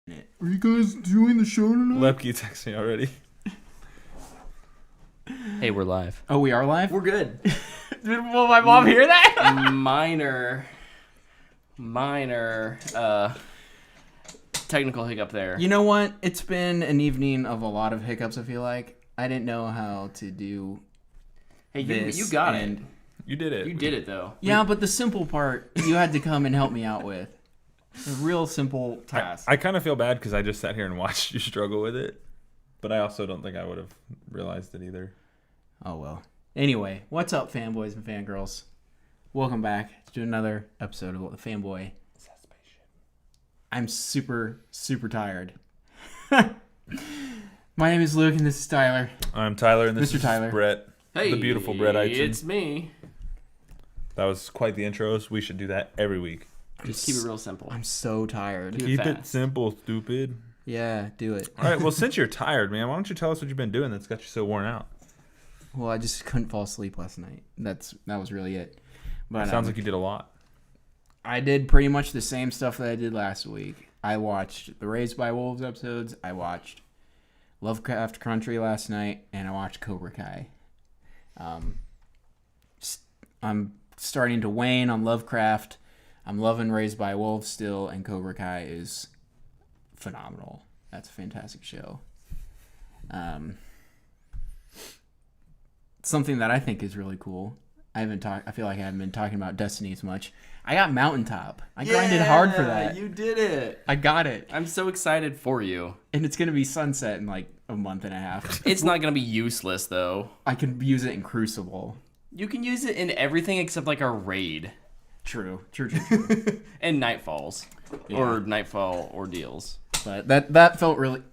Are you guys doing the show tonight? Lepke texted me already. Hey, we're live. Oh, we are live? We're good. Will my mom hear that? minor technical hiccup there. You know what? It's been an evening of a lot of hiccups, I feel like. I didn't know how to do Hey, this. you got it. You did it. You did it, though. Yeah, but the simple part, you had to come and help me out with. A real simple task. I kind of feel bad because I just sat here and watched you struggle with it. But I also don't think I would have realized it either. Oh, well. Anyway, what's up, fanboys and fangirls? Welcome back to another episode of The Fanboy. I'm super, super tired. My name is Luke, and this is Tyler. I'm Tyler, and this Mr. is Tyler. Brett. Hey, the beautiful Brett Eichen. it's me. That was quite the intros. We should do that every week. Just keep it real simple. I'm so tired. Keep it Keep fast. it simple, stupid. Yeah, do it. All right, well, since you're tired, man, why don't you tell us what you've been doing that's got you so worn out? Well, I just couldn't fall asleep last night. That was really it. But Sounds like you did a lot. I did pretty much the same stuff that I did last week. I watched the Raised by Wolves episodes. I watched Lovecraft Country last night, and I watched Cobra Kai. I'm starting to wane on Lovecraft. I'm loving Raised by Wolves still, and Cobra Kai is phenomenal. That's a fantastic show. Something that I think is really cool. I feel like I haven't been talking about Destiny as much. I got Mountaintop. I grinded hard for that. You did it. I got it. I'm so excited for you. And it's going to be sunset in like a month and a half. It's not going to be useless, though. I can use it in Crucible. You can use it in everything except like a raid. True. And Nightfalls. Yeah. Or Nightfall ordeals. But that felt really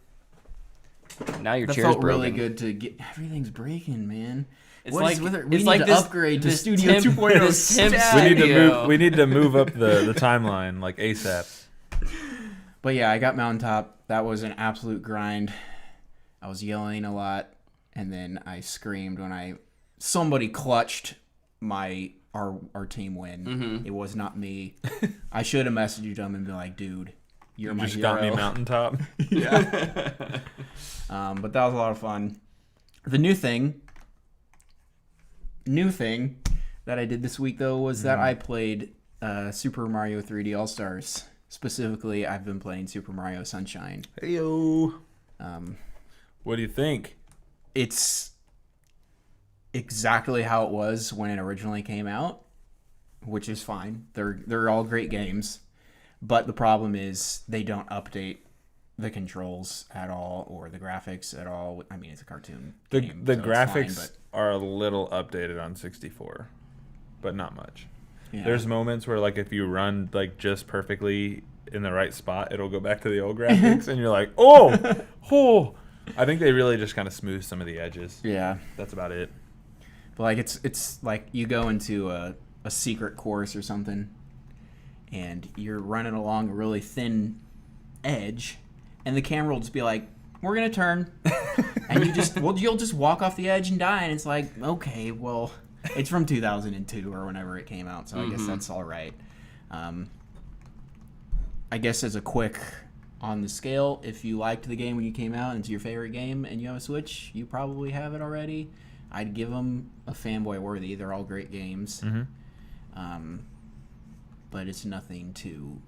Now your that chair's felt broken. really good to get. Everything's breaking, man. It's What is like with it? We it's need like to this, upgrade to this Studio temp- 2.0 this temp stat. We need to move up the timeline like ASAP. But yeah, I got Mountaintop. That was an absolute grind. I was yelling a lot, and then I screamed when somebody clutched our team win. Mm-hmm. It was not me. I should have messaged them and been like, dude, you're my Just hero. got me Mountaintop. Yeah. But that was a lot of fun. The new thing that I did this week, though, was that I played Super Mario 3D All-Stars. Specifically, I've been playing Super Mario Sunshine. Heyo. What do you think? It's exactly how it was when it originally came out, which is fine. They're all great games, but the problem is they don't update the controls at all or the graphics at all. I mean, it's a cartoon game, The so graphics it's fine, are a little updated on 64, but not much. yeah. There's moments where, like, if you run like just perfectly in the right spot, it'll go back to the old graphics, and you're like, oh. I think they really just kind of smooth some of the edges. Yeah. That's about it. But like it's like you go into a secret course or something, and you're running along a really thin edge, and the camera will just be like, "We're gonna turn," and you'll just walk off the edge and die, and it's like, okay, well, it's from 2002 or whenever it came out, so I guess that's all right. I guess as a quick on the scale, if you liked the game when you came out and it's your favorite game and you have a Switch, you probably have it already. I'd give them a fanboy worthy. They're all great games. But it's nothing to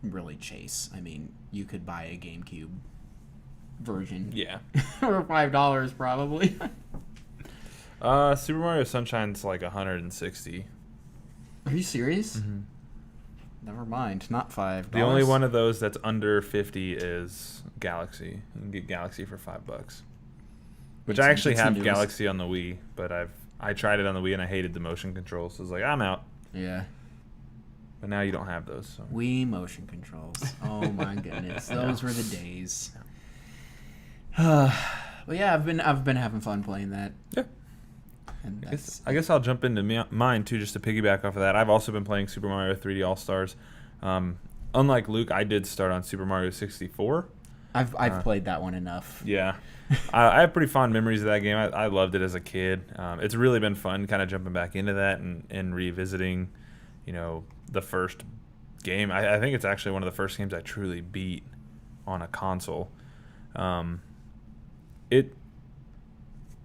really chase. I mean, you could buy a GameCube version. Yeah. For $5 probably. Super Mario Sunshine's like 160. Are you serious? Never mind. Not $5. The only one of those that's under 50 is Galaxy. You can get Galaxy for $5. Which I actually have Galaxy on the Wii, but I tried it on the Wii and I hated the motion controls. So I was like, I'm out. Yeah. But now you don't have those. So. Wii motion controls. Oh my goodness, those were the days. But yeah, I've been having fun playing that. Yeah. And I guess I'll jump into mine too, just to piggyback off of that. I've also been playing Super Mario 3D All Stars. Unlike Luke, I did start on Super Mario 64. I've played that one enough. Yeah. I have pretty fond memories of that game. I loved it as a kid. It's really been fun kind of jumping back into that and revisiting, the first game. I think it's actually one of the first games I truly beat on a console.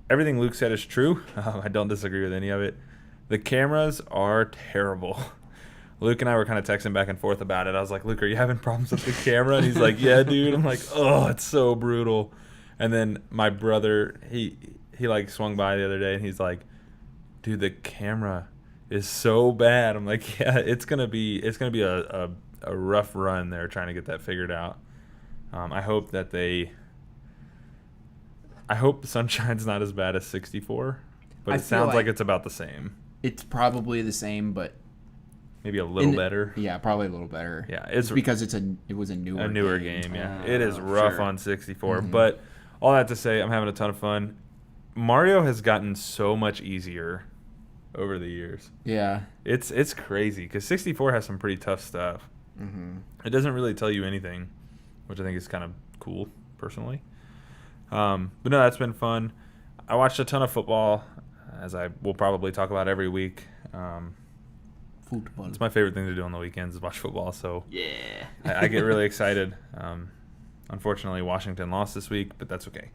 Everything Luke said is true. I don't disagree with any of it. The cameras are terrible. Luke and I were kind of texting back and forth about it. I was like, Luke, are you having problems with the camera? And he's like, yeah, dude. I'm like, oh, it's so brutal. And then my brother, he like swung by the other day and he's like, dude, the camera is so bad. I'm like, yeah, it's gonna be a rough run there trying to get that figured out. I hope the Sunshine's not as bad as 64, but it sounds like it's about the same. It's probably the same, but maybe a little better. Yeah, probably a little better. Yeah, it's because it was a newer game. Yeah, it is rough on 64, but all that to say, I'm having a ton of fun. Mario has gotten so much easier over the years. Yeah, it's crazy because 64 has some pretty tough stuff. It doesn't really tell you anything, which I think is kind of cool personally. But no, that's been fun. I watched a ton of football, as I will probably talk about every week. Football. It's my favorite thing to do on the weekends is watch football. So yeah, I get really excited. Unfortunately, Washington lost this week, but that's okay.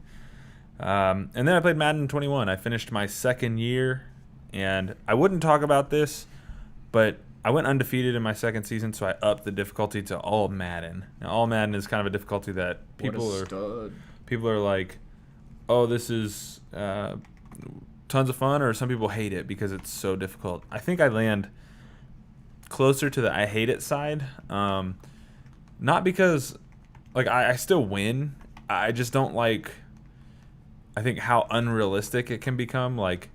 And then I played Madden 21. I finished my second year, and I wouldn't talk about this, but I went undefeated in my second season, so I upped the difficulty to All Madden. Now, All Madden is kind of a difficulty that people are like, oh, this is tons of fun, or some people hate it because it's so difficult. I think I land closer to the I hate it side. Not because, like, I still win. I just don't like, I think, how unrealistic it can become. Like,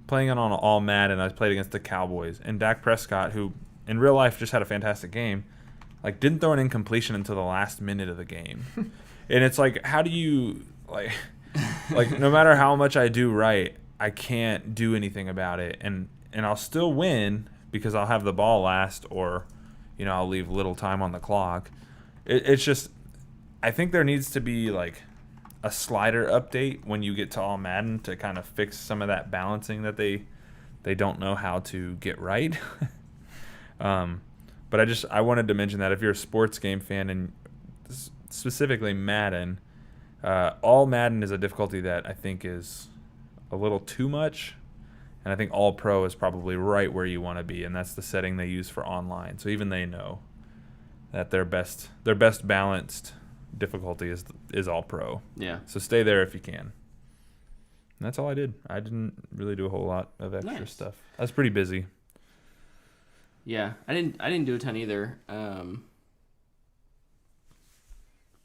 playing it on All Madden, I played against the Cowboys, and Dak Prescott, who in real life just had a fantastic game, like, didn't throw an incompletion until the last minute of the game. And it's like, how do you, like no matter how much I do right, I can't do anything about it. And I'll still win because I'll have the ball last, or, you know, I'll leave little time on the clock. It's just, I think there needs to be, like, a slider update when you get to All Madden to kind of fix some of that balancing that they don't know how to get right. But I wanted to mention that if you're a sports game fan, and specifically Madden, All Madden is a difficulty that I think is a little too much, and I think All Pro is probably right where you want to be, and that's the setting they use for online. So even they know that their best balanced difficulty is All Pro. Yeah. So stay there if you can. And that's all I did. I didn't really do a whole lot of extra stuff. I was pretty busy. Yeah, I didn't do a ton either.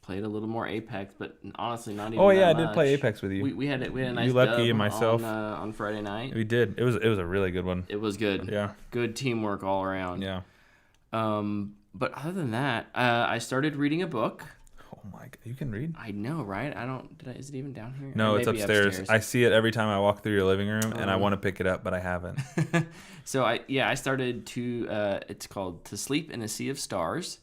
Played a little more Apex, but honestly, not even. Oh yeah, that I much. did play Apex with you. We had a nice you, Lepke, dub and myself on Friday night. We did. It was a really good one. It was good. Yeah. Good teamwork all around. Yeah. But other than that, I started reading a book. Oh my God, you can read? I know, right? Is it even down here? No, it's upstairs. I see it every time I walk through your living room, and I want to pick it up, but I haven't. So I started to. It's called To Sleep in a Sea of Stars.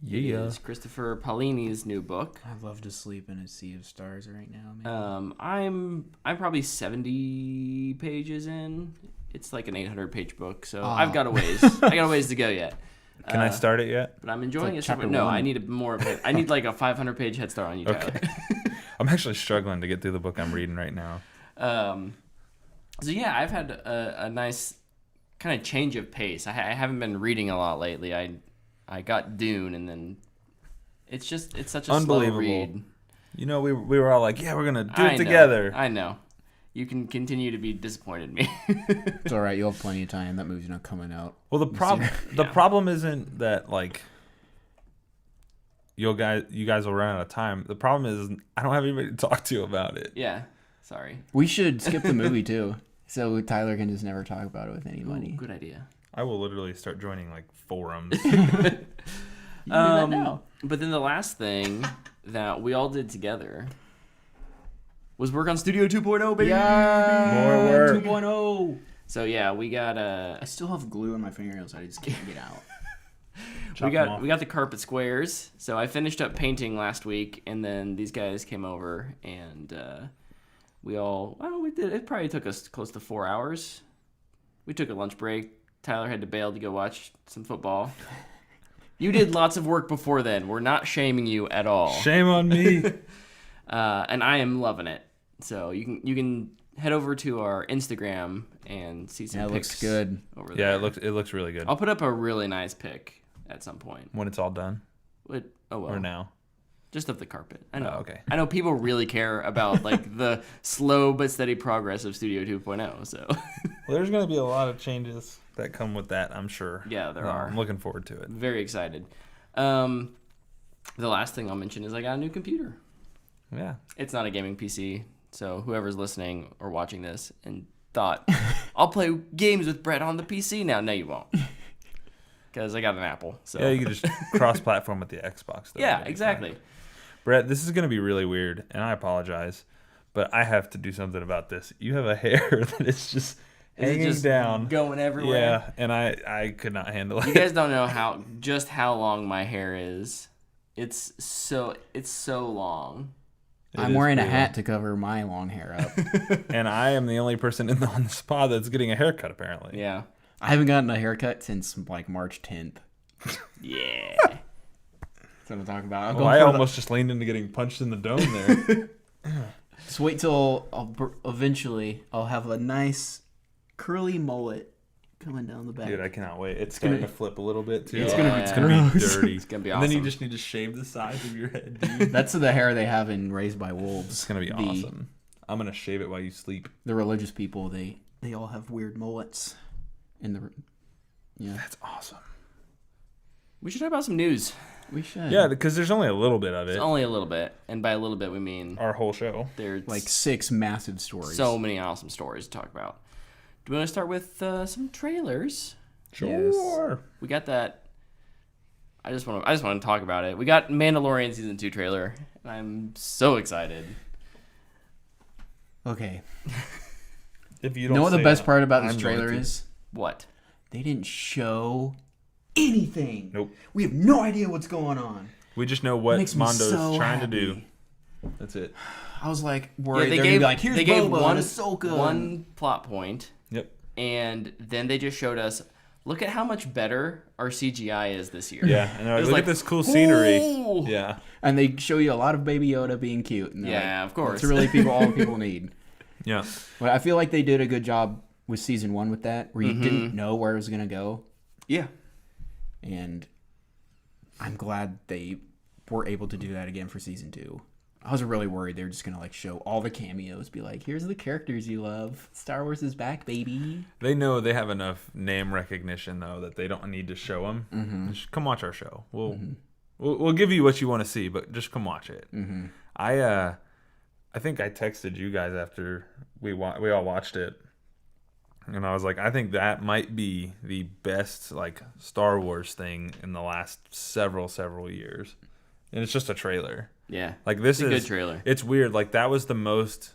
Yeah. It's Christopher Paolini's new book. I'd love to sleep in a sea of stars right now, man. I'm probably 70 pages in. It's like an 800-page book, so I've got a ways. I got a ways to go yet. Can I start it yet? But I'm enjoying like it. No, I need more of it. I need like a 500-page head start on you, Tyler. Okay. I'm actually struggling to get through the book I'm reading right now. So yeah, I've had a nice kind of change of pace. I haven't been reading a lot lately. I got Dune, and then it's such a slow read. You know, we were all like, yeah, we're gonna do it together. I know. You can continue to be disappointed in me. It's all right. You'll have plenty of time. That movie's not coming out. Well, the problem isn't that, like, you guys will run out of time. The problem is I don't have anybody to talk to about it. Yeah. Sorry. We should skip the movie too, so Tyler can just never talk about it with anybody. Ooh, good idea. I will literally start joining, like, forums. You can do that now. But then the last thing that we all did together was work on Studio 2.0, baby. Yeah, more work. 2.0. So yeah, we got I still have glue on my fingernails. I just can't get out. we got the carpet squares. So I finished up painting last week, and then these guys came over, and we did. It probably took us close to 4 hours. We took a lunch break. Tyler had to bail to go watch some football. You did lots of work before then. We're not shaming you at all. Shame on me. And I am loving it. So you can head over to our Instagram and see some pics. It looks good. Over there. Yeah, it looks really good. I'll put up a really nice pic at some point. When it's all done. Or now. Just of the carpet. I know. Oh, okay. I know people really care about like the slow but steady progress of Studio 2.0. So. Well, there's going to be a lot of changes that come with that, I'm sure. Yeah, there are. I'm looking forward to it. Very excited. The last thing I'll mention is I got a new computer. Yeah. It's not a gaming PC, so whoever's listening or watching this and thought, I'll play games with Brett on the PC now. No, you won't. Because I got an Apple. So. Yeah, you can just cross-platform with the Xbox. Yeah, exactly. Fine. Brett, this is going to be really weird, and I apologize, but I have to do something about this. You have a hair that is just hanging down. Going everywhere. Yeah, and I could not handle it. You guys don't know how long my hair is. It's so long. I'm wearing a hat to cover my long hair up. And I am the only person on the spa that's getting a haircut, apparently. Yeah. I haven't gotten a haircut since like March 10th. Yeah. That's what I'm talking about. I almost just leaned into getting punched in the dome there. Just wait till eventually I'll have a nice curly mullet coming down the back. Dude, I cannot wait. It's starting to flip a little bit too. It's gonna be dirty. It's gonna be awesome. And then you just need to shave the sides of your head, dude. That's the hair they have in Raised by Wolves. It's gonna be awesome. I'm gonna shave it while you sleep. The religious people, they all have weird mullets. That's awesome. We should talk about some news. We should. Yeah, because there's only a little bit of it. It's only a little bit, and by a little bit we mean our whole show. There's like 6 massive stories. So many awesome stories to talk about. Do we want to start with some trailers? Sure. Yes. We got that. I just want to talk about it. We got Mandalorian season 2 trailer, and I'm so excited. Okay. If you You don't know what the say best it, part about this I'm trailer going to. is? What? They didn't show anything. Nope. We have no idea what's going on. We just know what Makes me Mondo's so trying happy. to do. That's it. I was like worried they they're gave gonna be like, here's they gave Boba and Ahsoka. one plot point. Yep. And then they just showed us, look at how much better our CGI is this year. Yeah, I know. It was Look like, at this cool scenery. ooh. Yeah. And they show you a lot of Baby Yoda being cute. And Yeah, of course. That's really all people need. Yeah. But I feel like they did a good job with season 1 with that, where you didn't know where it was gonna go. Yeah. And I'm glad they were able to do that again for season 2. I was really worried they were just gonna like show all the cameos, be like, here's the characters you love. Star Wars is back, baby. They know they have enough name recognition though that they don't need to show them. Mm-hmm. Just come watch our show. We'll give you what you want to see, but just come watch it. Mm-hmm. I think I texted you guys after we all watched it, and I was like, I think that might be the best like Star Wars thing in the last several years, and it's just a trailer. Yeah. Like this It's a is good trailer. It's weird. Like that was the most.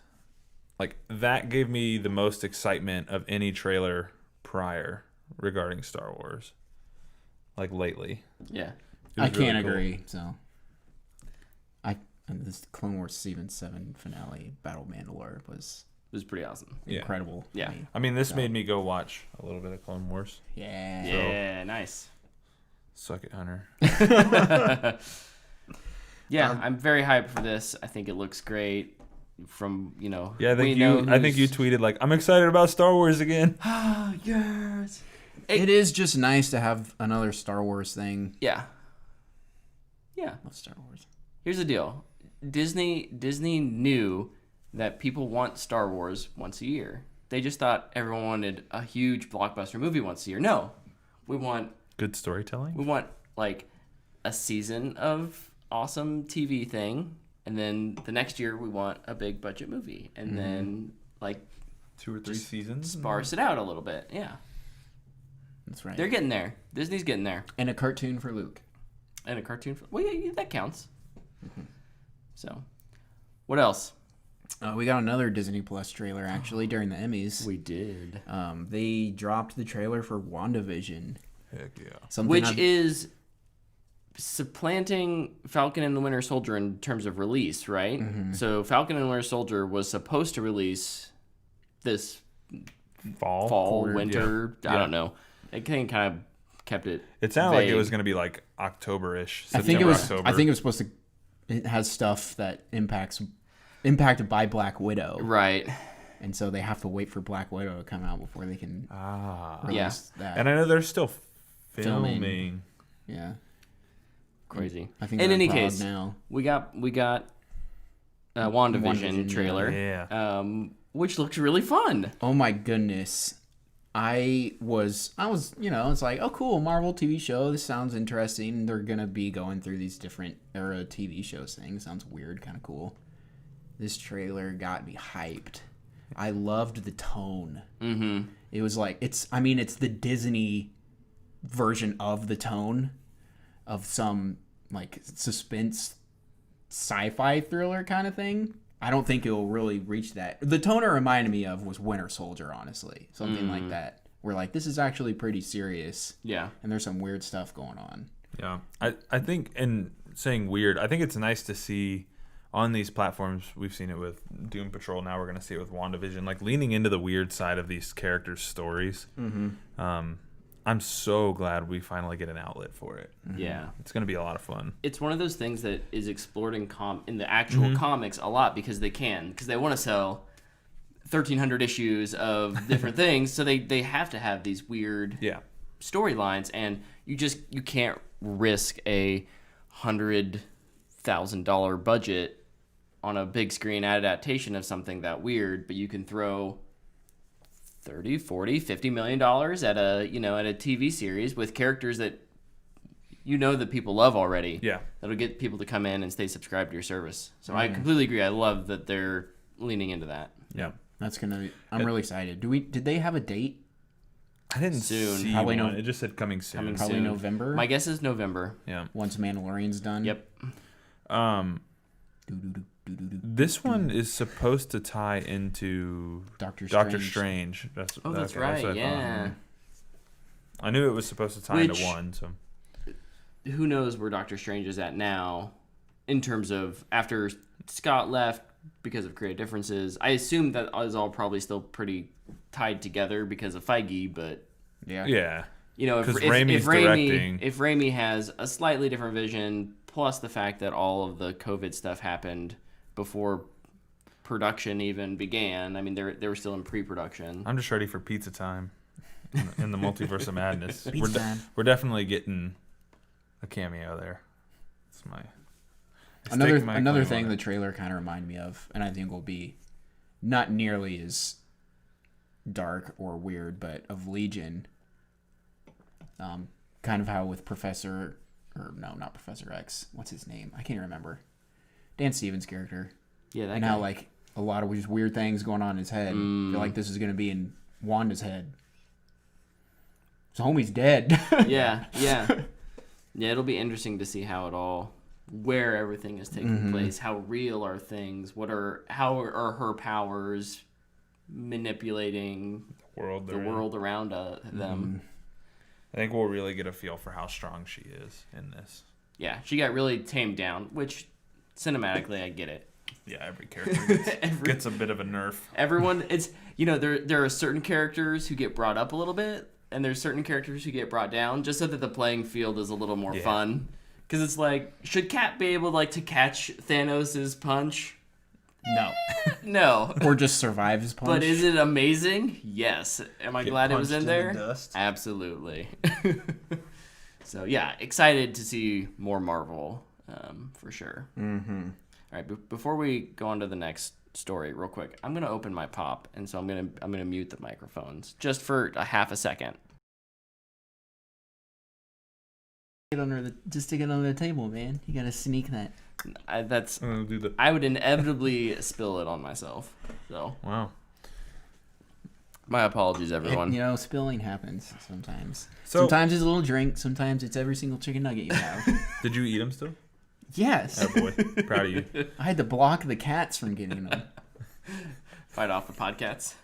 Like that gave me the most excitement of any trailer prior regarding Star Wars. Like lately. Yeah. I It was can't really cool. agree. So, and this Clone Wars Season 7 finale, Battle of Mandalore, was It was pretty awesome. Yeah. incredible. to Yeah. me. I mean, this made me go watch a little bit of Clone Wars. Yeah. Yeah, nice. Suck it, Hunter. Yeah, I'm very hyped for this. I think it looks great. From Yeah, I think you tweeted like, I'm excited about Star Wars again. Ah, yes. It is just nice to have another Star Wars thing. Yeah. I love Star Wars. Here's the deal. Disney knew that people want Star Wars once a year. They just thought everyone wanted a huge blockbuster movie once a year. No. We want Good storytelling. like a season of awesome TV thing, and then the next year we want a big budget movie, and then like 2 or 3 seasons. sparse it out a little bit. Yeah. That's right. They're getting there. Disney's getting there. And a cartoon for Luke. And a cartoon. Well, yeah, that counts. So, what else? We got another Disney Plus trailer actually during the Emmys. We did. They dropped the trailer for WandaVision. Heck yeah. Something Which is supplanting Falcon and the Winter Soldier in terms of release, right? So Falcon and Winter Soldier was supposed to release this Fall, fall, quarter, winter. yeah. I don't know. It can kind of kept it. It sounded like it vague. was going to be like October-ish. I think it was. October. I think it was supposed to. It has stuff that impacted by Black Widow, Right. and so they have to wait for Black Widow to come out before they can release that. And I know they're still Filming. filming. Yeah, Crazy. I think in they're any abroad case, now. we got WandaVision trailer, Yeah. which looks really fun. Oh my goodness. I was, it's like, oh cool, Marvel TV show. This sounds interesting. They're gonna be going through these different era TV shows things. Sounds weird, kind of cool. This trailer got me hyped. I loved the tone. Mm-hmm. It was like it's the Disney version of the tone of some like suspense sci-fi thriller kind of thing. I don't think it will really reach that. The tone it reminded me of was Winter Soldier, honestly. Something like that. Where like this is actually pretty serious. Yeah. And there's some weird stuff going on. Yeah. I think, in saying weird, I think it's nice to see on these platforms. We've seen it with Doom Patrol. Now we're going to see it with WandaVision. Like leaning into the weird side of these characters' stories. Mm-hmm. I'm so glad we finally get an outlet for it. Yeah. It's going to be a lot of fun. It's one of those things that is explored in the actual comics a lot because they want to sell 1,300 issues of different things, so they have to have these weird storylines, and you can't risk a $100,000 budget on a big screen adaptation of something that weird, but you can throw 30, 40, 50 million dollars at a TV series with characters that that people love already. Yeah. That'll get people to come in and stay subscribed to your service. So I completely agree. I love that they're leaning into that. Yeah. That's I'm really excited. Did they have a date? I didn't Soon. see Probably one. no- It just said coming soon. Probably soon. November. My guess is November. Yeah. Once Mandalorian's done. Yep. This one is supposed to tie into Doctor Strange. That's what right. I Yeah. thought. I knew it was supposed to tie into one. So Who knows where Doctor Strange is at now in terms of after Scott left because of creative differences. I assume that is all probably still pretty tied together because of Feige, but yeah. if Raimi's directing. If Raimi has a slightly different vision, plus the fact that all of the COVID stuff happened before production even began. I mean, they were still in pre-production. I'm just ready for pizza time in the multiverse of madness. Pizza time. We're definitely getting a cameo there. It's another thing the trailer kind of reminded me of, and I think will be not nearly as dark or weird, but of Legion. Kind of how with not Professor X. What's his name? I can't remember. Dan Stevens' character. Yeah, that and guy. how like a lot of just weird things going on in his head. I feel like this is going to be in Wanda's head. So homie's dead. Yeah. It'll be interesting to see where everything is taking place. How real are things? How are her powers manipulating the world around them? I think we'll really get a feel for how strong she is in this. Yeah, she got really tamed down, which cinematically I get it. Yeah, every character gets a bit of a nerf. Everyone, it's there are certain characters who get brought up a little bit, and there's certain characters who get brought down, just so that the playing field is a little more fun. Because it's like, should Cap be able to catch Thanos' punch? No. No. Or just survive his punch. But is it amazing? Yes. Am I glad it was in there? The dust. Absolutely. So yeah, excited to see more Marvel, for sure. Mm-hmm. All right, before we go on to the next story, real quick, I'm gonna open my pop, and so I'm gonna mute the microphones just for a half a second. Just stick it under the table, man. You gotta sneak that. I would inevitably spill it on myself. So wow. My apologies, everyone. Spilling happens sometimes. So, sometimes it's a little drink. Sometimes it's every single chicken nugget you have. Did you eat them still? Yes. Oh boy, proud of you. I had to block the cats from getting them. Fight off the podcasts.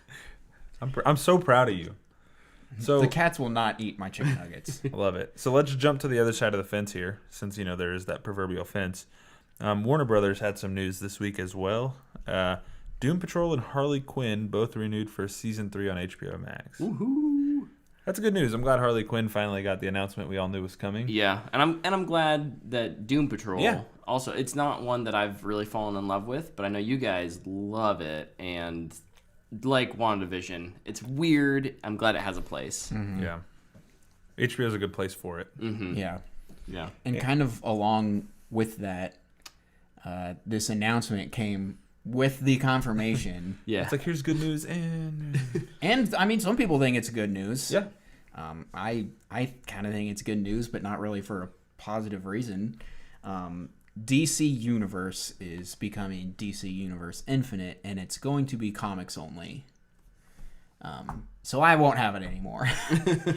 I'm so proud of you. So the cats will not eat my chicken nuggets. I love it. So let's jump to the other side of the fence here, since there is that proverbial fence. Warner Brothers had some news this week as well. Doom Patrol and Harley Quinn both renewed for season 3 on HBO Max. Woohoo! That's good news. I'm glad Harley Quinn finally got the announcement we all knew was coming. Yeah, and I'm glad that Doom Patrol. Yeah. Also, it's not one that I've really fallen in love with, but I know you guys love it, and like WandaVision, it's weird. I'm glad it has a place. Mm-hmm. Yeah. HBO is a good place for it. Mm-hmm. Yeah. Yeah. And kind of along with that, this announcement came with the confirmation. Yeah. It's like, here's good news, and I mean, some people think it's good news. yeah. I kind of think it's good news, but not really for a positive reason. DC Universe is becoming DC Universe Infinite, and it's going to be comics only. So I won't have it anymore.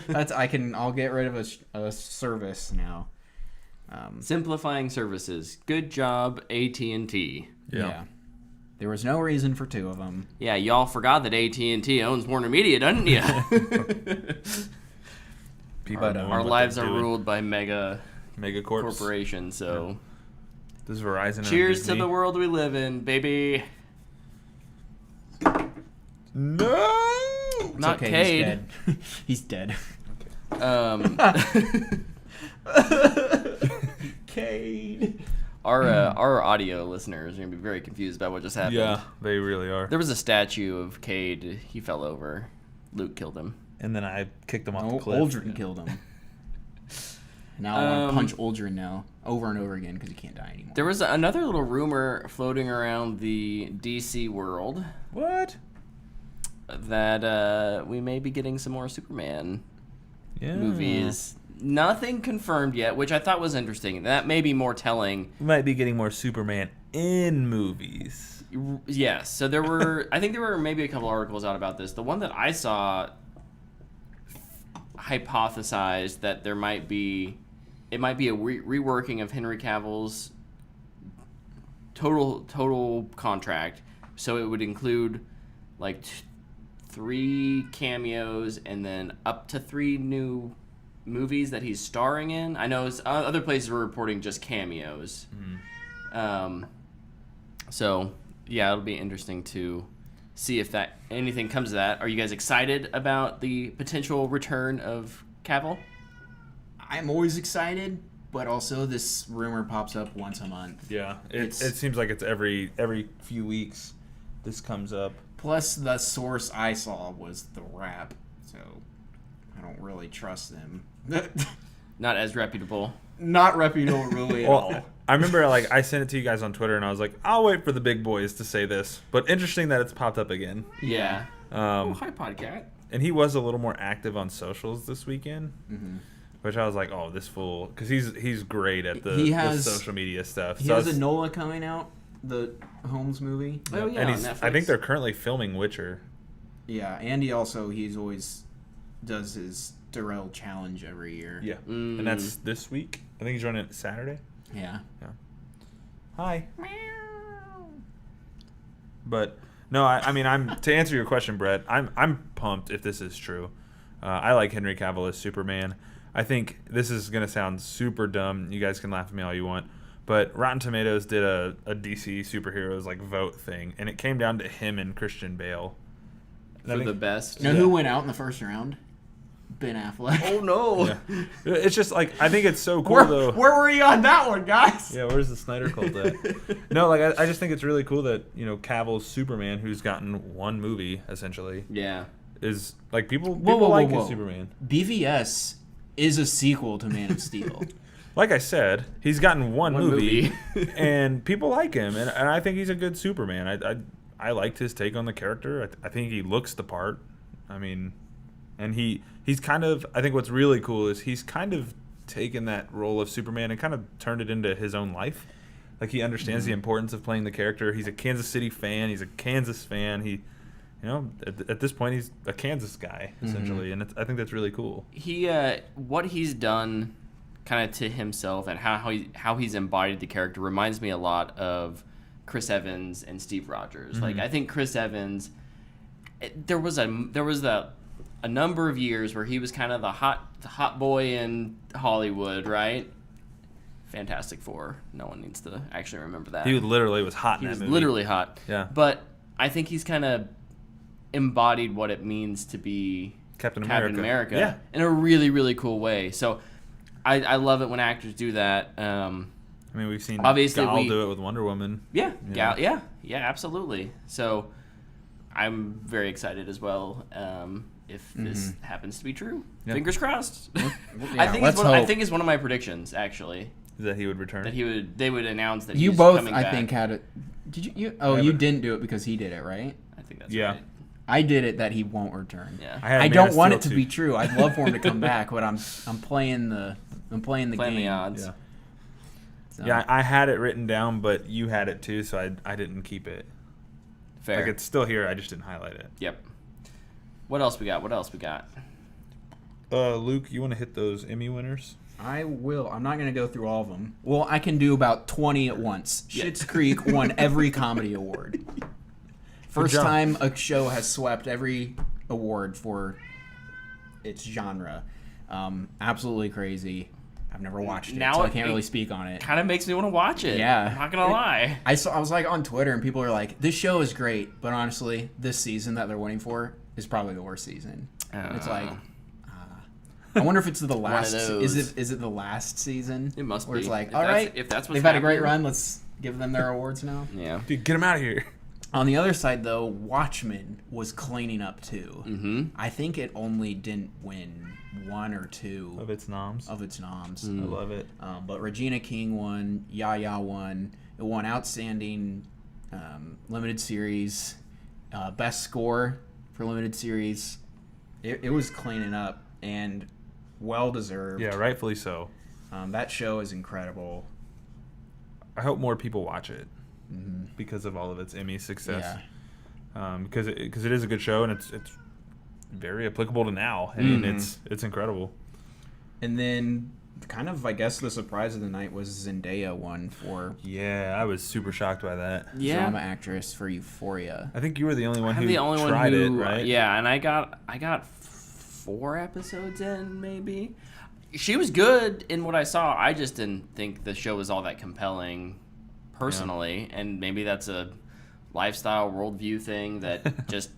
I'll get rid of a service now. Simplifying services. Good job, AT&T. Yeah. There was no reason for two of them. Yeah, y'all forgot that AT&T owns Warner Media, doesn't you? Our lives are ruled by mega corporations, so... This is Verizon. Cheers to the world we live in, baby. No! Not okay, Cade. He's dead. Cade. Our audio listeners are going to be very confused about what just happened. Yeah, they really are. There was a statue of Cade. He fell over. Luke killed him. And then I kicked him off the cliff. Aldrin killed him. Now I want to punch Aldrin now, over and over again, because he can't die anymore. There was another little rumor floating around the DC world. What? That we may be getting some more Superman Yeah. movies. Nothing confirmed yet, which I thought was interesting. That may be more telling. We might be getting more Superman in movies. Yes. So there were, I think there were maybe a couple articles out about this. The one that I saw hypothesized that it might be a reworking of Henry Cavill's total contract. So it would include like 3 cameos and then up to 3 new movies that he's starring in. I know other places were reporting just cameos. So yeah, it'll be interesting to see if anything comes of that. Are you guys excited about the potential return of Cavill? I'm always excited, but also this rumor pops up once a month. Yeah, it seems like it's every few weeks this comes up. Plus, the source I saw was The Wrap, so I don't really trust them. Not as reputable. Not reputable, really, at all. I remember, I sent it to you guys on Twitter, and I was like, I'll wait for the big boys to say this. But interesting that it's popped up again. Yeah. Hi, Podcat. And he was a little more active on socials this weekend, which I was like, oh, this fool. Because he's great at the social media stuff. He has Enola coming out, the Holmes movie. Oh, yeah, and on Netflix. I think they're currently filming Witcher. Yeah, and he's always does his Darrell Challenge every year. Yeah. And that's this week. I think he's running it Saturday. Yeah. Hi. But no, I mean, to answer your question, Brett, I'm pumped if this is true. I like Henry Cavill as Superman. I think this is gonna sound super dumb. You guys can laugh at me all you want, but Rotten Tomatoes did a DC superheroes vote thing, and it came down to him and Christian Bale. For the best. You know who went out in the first round? Ben Affleck. Oh no! Yeah. It's just I think it's so cool though. Where were you on that one, guys? Yeah, where's the Snyder Cult at? No, I just think it's really cool that Cavill's Superman, who's gotten one movie essentially. Yeah. Is people like his Superman. BVS is a sequel to Man of Steel. Like I said, he's gotten one movie. And people like him, and I think he's a good Superman. I liked his take on the character. I think he looks the part. I mean, and he's kind of, I think what's really cool is he's kind of taken that role of Superman and kind of turned it into his own life. He understands the importance of playing the character. He's a Kansas City fan. He's a Kansas fan. He, at this point, he's a Kansas guy essentially, and I think that's really cool. He, what he's done, kind of to himself, and how he's embodied the character reminds me a lot of Chris Evans and Steve Rogers. I think Chris Evans, there was a number of years where he was kind of the hot boy in Hollywood, right? Fantastic Four. No one needs to actually remember that. He literally was hot in that movie. He was literally hot. Yeah. But I think he's kind of embodied what it means to be Captain America. In a really, really cool way. So I love it when actors do that. I mean, we've seen obviously Gal do it with Wonder Woman. Yeah, Gal, yeah, absolutely. So I'm very excited as well. If this happens to be true, fingers crossed. I think it's one of my predictions actually. Is that he would return? They would announce that you he's both coming I back. think had it. Did you? You didn't do it because he did it, right? I think that's right. I did it that he won't return. Yeah. I don't want it to be true. I'd love for him to come back, but I'm playing the game. The odds. Yeah. So. Yeah, I had it written down, but you had it too, so I didn't keep it. Fair. Like, it's still here. I just didn't highlight it. Yep. What else we got? Luke, you want to hit those Emmy winners? I will. I'm not going to go through all of them. Well, I can do about 20 at once. Schitt's Creek won every comedy award. First time a show has swept every award for its genre. Absolutely crazy. I've never watched it, so I can't really speak on it. Kind of makes me want to watch it. Yeah. I'm not going to lie. I was like on Twitter, and people are like, this show is great, but honestly, this season that they're winning for is probably the worst season. It's like... I wonder if it's the last. Is it the last season? It must where be. It's like, If that's what's they've had a great run. Let's give them their awards now. Yeah, dude, get them out of here. On the other side, though, Watchmen was cleaning up too. Mm-hmm. I think it only didn't win 1 or 2 of its noms. I love it. But Regina King won. Yaya won. It won outstanding limited series, best score for limited series. It was cleaning up and. Well deserved. Yeah, rightfully so. That show is incredible. I hope more people watch it because of all of its Emmy success. Yeah. Because it is a good show and it's very applicable to now. I mean, it's incredible. And then, kind of, I guess the surprise of the night was Zendaya won for. Yeah, I was super shocked by that. Yeah. Drama actress for Euphoria. I think you were the only one who tried it, right? Yeah, and I got 4 episodes in, maybe. She was good in what I saw. I just didn't think the show was all that compelling, personally. Yeah. And maybe that's a lifestyle worldview thing that just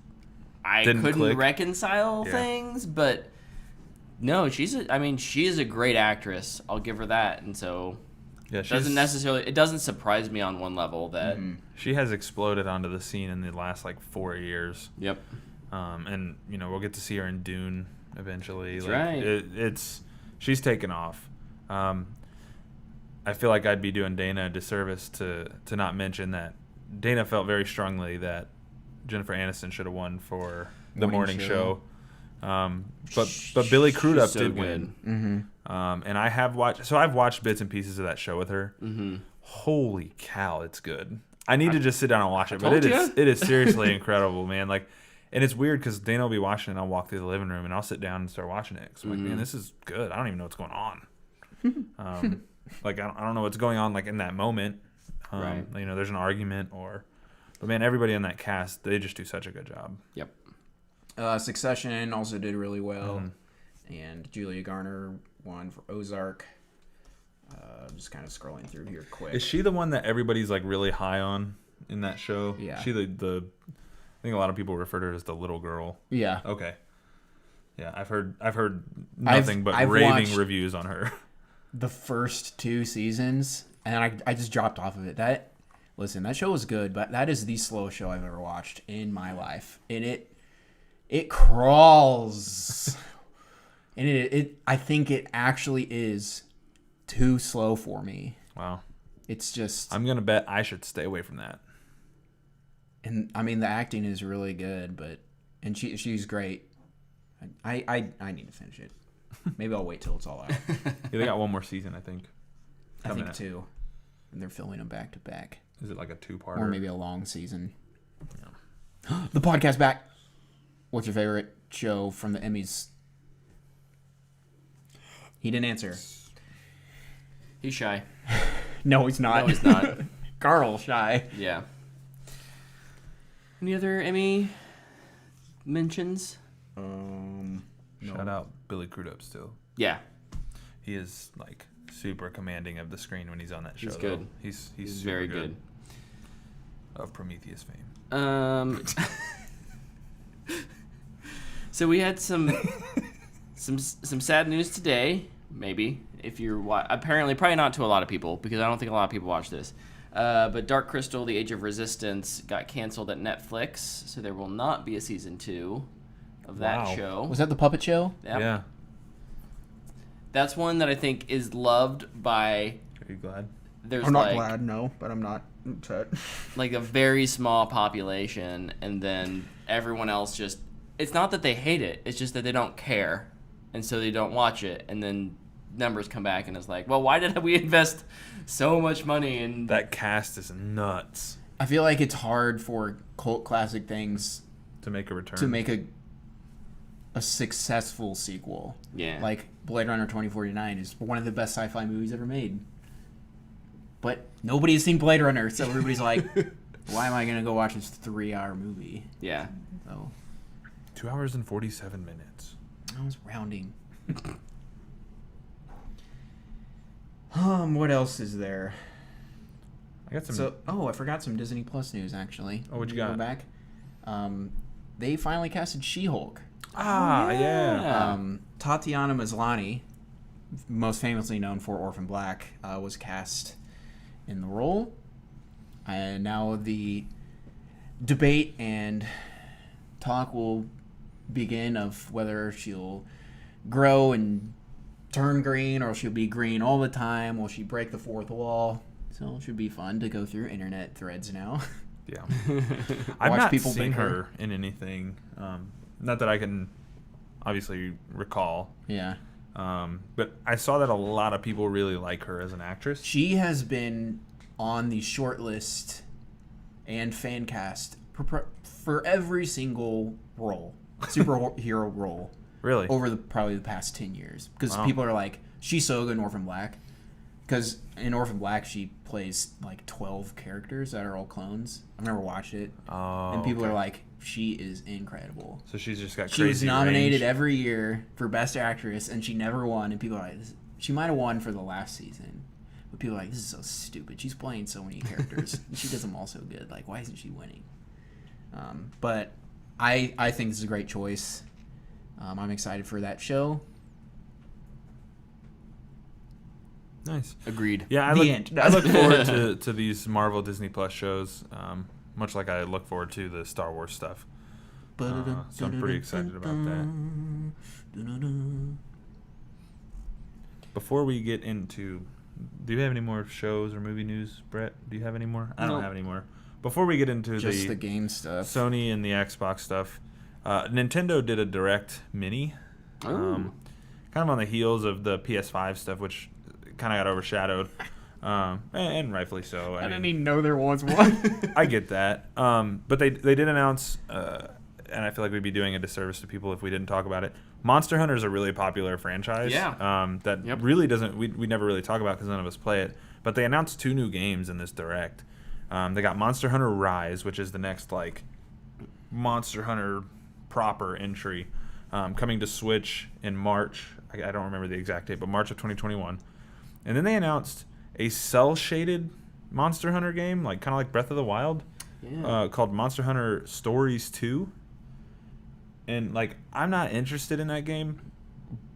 I couldn't reconcile things. But no, she is a great actress. I'll give her that. And so it doesn't surprise me on one level that she has exploded onto the scene in the last 4 years. Yep. And we'll get to see her in Dune eventually. That's right. She's taken off. I feel like I'd be doing Dana a disservice to not mention that Dana felt very strongly that Jennifer Aniston should have won for the morning show. But Billy Crudup did win. Mm-hmm. And I've watched bits and pieces of that show with her. Mm-hmm. Holy cow, it's good. I need to just sit down and watch it, but it is seriously incredible, man. And it's weird because Dana will be watching it and I'll walk through the living room and I'll sit down and start watching it. Because I'm like, man, this is good. I don't even know what's going on. I don't know what's going on in that moment. Right. There's an argument but man, everybody on that cast, they just do such a good job. Yep. Succession also did really well. And Julia Garner won for Ozark. Just kind of scrolling through here quick. Is she the one that everybody's really high on in that show? Yeah. She the I think a lot of people refer to her as the little girl. Yeah. Okay. Yeah, I've heard nothing but raving reviews on her. The first 2 seasons, and I just dropped off of it. That show was good, but that is the slowest show I've ever watched in my life. And it crawls. And I think it actually is too slow for me. Wow. It's just... I'm going to bet I should stay away from that. And, the acting is really good, and she's great. I need to finish it. Maybe I'll wait till it's all out. Yeah, they got one more season, I think. I think 2. And they're filming them back to back. Is it a 2-parter? Or maybe a long season. Yeah. The podcast back. What's your favorite show from the Emmys? He didn't answer. He's shy. No, he's not. No, he's not. Carl shy. Yeah. Any other Emmy mentions? No. Shout out Billy Crudup still. Yeah. He is super commanding of the screen when he's on that show. He's good. He's very good. Of Prometheus fame. So we had some sad news today. Maybe if you're apparently probably not to a lot of people because I don't think a lot of people watch this. But Dark Crystal: The Age of Resistance got canceled at Netflix, so there will not be a season 2 of that show. Was that the puppet show? Yep. Yeah. That's one that I think is loved by. Are you glad? I'm not glad, no, but I'm not upset. Like a very small population, and then everyone else just. It's not that they hate it; it's just that they don't care, and so they don't watch it, and then numbers come back, and it's like, well, why did we invest so much money in that cast? Is nuts. I feel like it's hard for cult classic things to make a return. To make a successful sequel. Yeah. Like Blade Runner 2049 is one of the best sci-fi movies ever made. But nobody has seen Blade Runner, so everybody's like, why am I going to go watch this 3-hour movie? Yeah. So 2 hours and 47 minutes. I was rounding. What else is there? I got some. I forgot some Disney Plus news actually. Oh, what you got? Go back. They finally casted She-Hulk. Yeah. Tatiana Maslany, most famously known for Orphan Black, was cast in the role. And now the debate and talk will begin of whether she'll grow and turn green or she'll be green all the time. Will she break the fourth wall? So it should be fun to go through internet threads now. Yeah. I've not seen her in anything. Not that I can obviously recall. Yeah. But I saw that a lot of people really like her as an actress. She has been on the short list and fan cast for every single role, superhero role. Really? Over probably the past 10 years. Because people are like, she's so good in Orphan Black. Because in Orphan Black, she plays like 12 characters that are all clones. I've never watched it. Oh, and people are like, she is incredible. So she's just got crazy She was nominated range. every year for Best Actress, and she never won. And people are like, she might have won for the last season. But people are like, this is so stupid. She's playing so many characters. She does them all so good. Like, why isn't she winning? But I think this is a great choice. I'm excited for that show. Nice. Agreed. Yeah, I look forward to these Marvel Disney Plus shows, much like I look forward to the Star Wars stuff. So I'm pretty excited about that. Before we get into... Do you have any more shows or movie news, Brett? Do you have any more? I don't have any more. Before we get into just the game stuff, Sony and the Xbox stuff, Nintendo did a Direct Mini, kind of on the heels of the PS5 stuff, which kind of got overshadowed, and rightfully so. I didn't even know there was one. I get that, but they did announce, and I feel like we'd be doing a disservice to people if we didn't talk about it. Monster Hunter is a really popular franchise. Yeah. That really doesn't. We never really talk about because none of us play it. But they announced 2 new games in this Direct. They got Monster Hunter Rise, which is the next like Monster Hunter proper entry, coming to Switch in March. I don't remember the exact date, but March of 2021. And then they announced a cel-shaded Monster Hunter game, like kind of like Breath of the Wild, called Monster Hunter Stories 2. And like, I'm not interested in that game,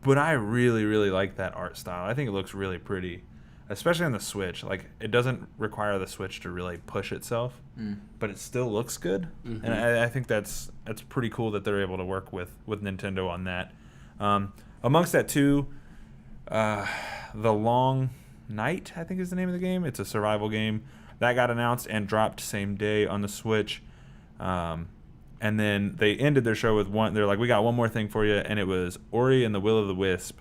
but I really, really like that art style. I think it looks really pretty, especially on the Switch. Like, it doesn't require the Switch to really push itself, but it still looks good. Mm-hmm. And I think that's pretty cool that they're able to work with Nintendo on that. Amongst that too, The Long Night, I think is the name of the game. It's a survival game. That got announced and dropped same day on the Switch. And then they ended their show with one. They're like, we got one more thing for you, and it was Ori and the Will of the Wisp,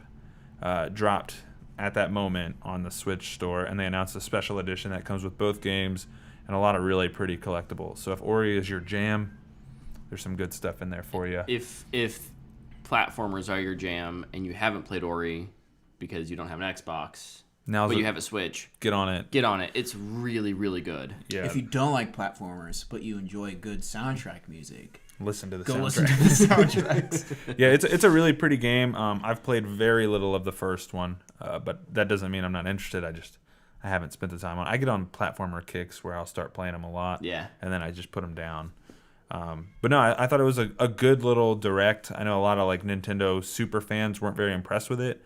dropped at that moment on the Switch store, and they announced a special edition that comes with both games and a lot of really pretty collectibles. So if Ori is your jam, there's some good stuff in there for you. If platformers are your jam and you haven't played Ori because you don't have an Xbox, but you have a Switch, get on it. It's really, really good. Yeah. If you don't like platformers, but you enjoy good soundtrack music, listen to the go soundtrack. listen to the soundtracks. Yeah, it's a really pretty game. I've played very little of the first one, but that doesn't mean I'm not interested. I haven't spent the time on it. I get on platformer kicks where I'll start playing them a lot, yeah, and then I just put them down. But no, I thought it was a good little direct. I know a lot of like Nintendo super fans weren't very impressed with it,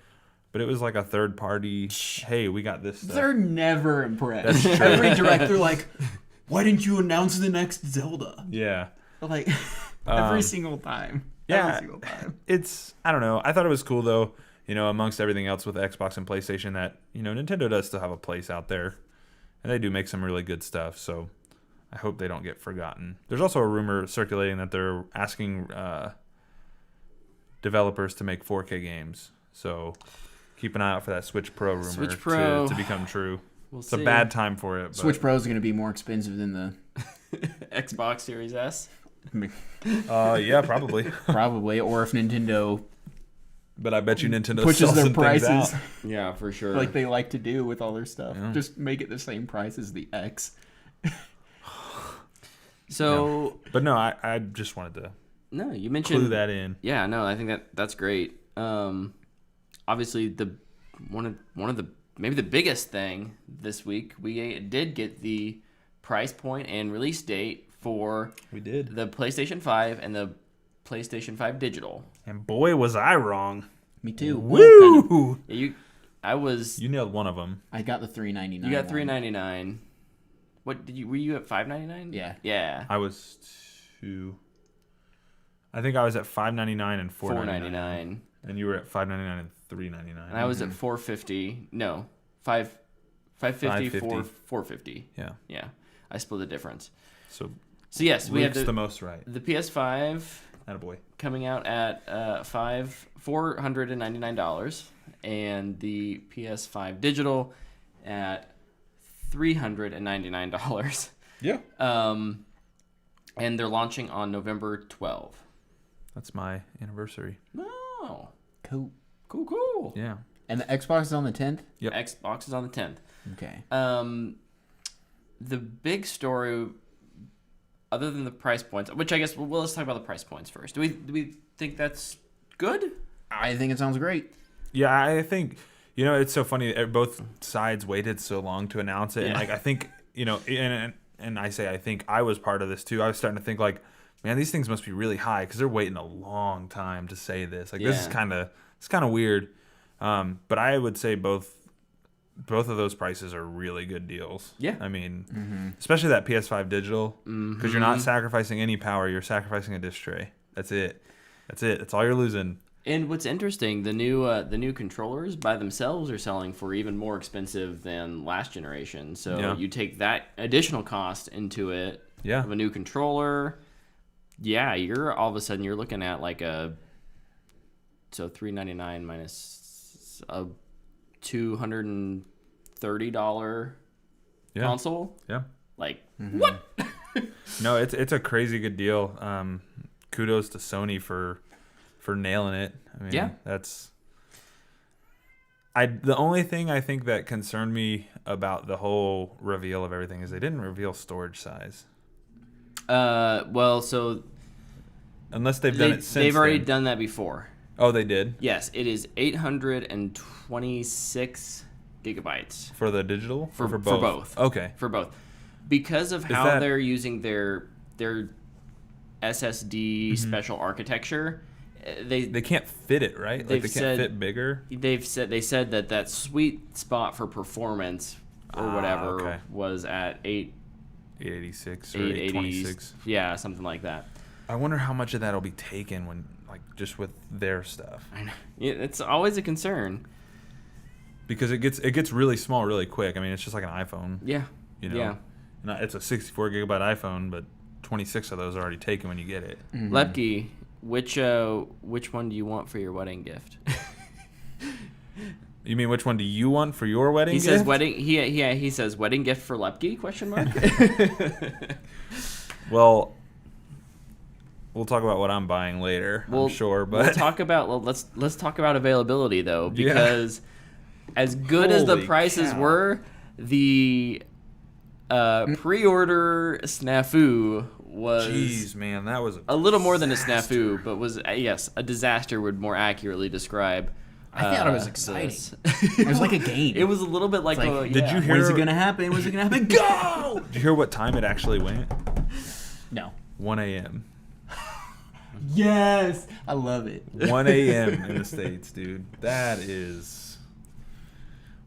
but it was like a third party. Hey, we got this stuff. They're never impressed. That's true. Every direct, they're like, why didn't you announce the next Zelda? Yeah. Like, every single time. Yeah. Every single time. I don't know. I thought it was cool though, amongst everything else with Xbox and PlayStation that, Nintendo does still have a place out there. And they do make some really good stuff, so I hope they don't get forgotten. There's also a rumor circulating that they're asking developers to make 4K games. So keep an eye out for that Switch Pro rumor to become true. It's a bad time for it. But Switch Pro is going to be more expensive than the Xbox Series S. Yeah, probably. Probably, or if Nintendo. But I bet you Nintendo pushes sells their some prices. Things out. Yeah, for sure. Like they like to do with all their stuff. Yeah. Just make it the same price as the X. So, but no, I just wanted to. No, you mentioned clue that in. Yeah, no, I think that's great. Obviously, one of the maybe the biggest thing this week, we did get the price point and release date for the PlayStation 5 and the PlayStation 5 Digital. And boy, was I wrong. Me too. Woo! You nailed one of them. I got the $3.99. You got $3.99. What did you? Were you at $5.99? Yeah. Yeah. I was two. I think I was at $5.99 and $4.99. And you were at $5.99 and $3.99. And I was at $4.50. No, $5.50 for $4.50. Yeah. Yeah. I split the difference. So yes, we have the most right. The PS5 Attaboy. coming out at $499, and the PS5 Digital at $399. Yeah. And they're launching on November 12th. That's my anniversary. Oh, Cool. cool. Yeah. And the Xbox is on the 10th? Yep. Xbox is on the 10th. Okay. The big story, other than the price points, which I guess let's talk about the price points first. Do we think that's good? I think it sounds great. Yeah, I think it's so funny. Both sides waited so long to announce it, Yeah. and like I think and I say I think I was part of this too. I was starting to think like, man, these things must be really high because they're waiting a long time to say this. Like this is kind of weird. But I would say both of those prices are really good deals. Yeah. I mean, especially that PS5 digital, because you're not sacrificing any power. You're sacrificing a disc tray. That's it. That's all you're losing. And what's interesting, the new controllers by themselves are selling for even more expensive than last generation. So you take that additional cost into it of a new controller. Yeah, you're all of a sudden you're looking at like $399 minus a $230 console. Yeah. Like what? No, it's a crazy good deal. Kudos to Sony for nailing it. I mean, that's the only thing I think that concerned me about the whole reveal of everything is they didn't reveal storage size. Well, so unless they've done it since they've already done that before. Oh, they did? Yes, it is 826 gigabytes. For the digital? For both. For both. Okay. For both. Because of how they're using their SSD special architecture, they can't fit it, right? Like they can't fit bigger? They said that sweet spot for performance or whatever was at 886 or 826. Yeah, something like that. I wonder how much of that will be taken when just with their stuff. I know. It's always a concern because it gets really small really quick. I mean, it's just like an iPhone. Yeah. Yeah. It's a 64 gigabyte iPhone, but 26 of those are already taken when you get it. Mm-hmm. Lepke, which one do you want for your wedding gift? You mean which one do you want for your wedding gift? He says wedding. He says wedding gift for Lepke? ? Well, we'll talk about what I'm buying later. I'm sure, but we'll talk about let's talk about availability though, because as good as the prices were, the pre-order snafu was. Jeez, man, that was a little more than a snafu, but was a disaster would more accurately describe. I thought it was exciting. It was like a game. It was a little bit like did you hear? When is it gonna happen? When is it gonna happen? Go! Did you hear what time it actually went? No. 1 a.m. Yes, I love it. 1 a.m. in the States, dude. That is...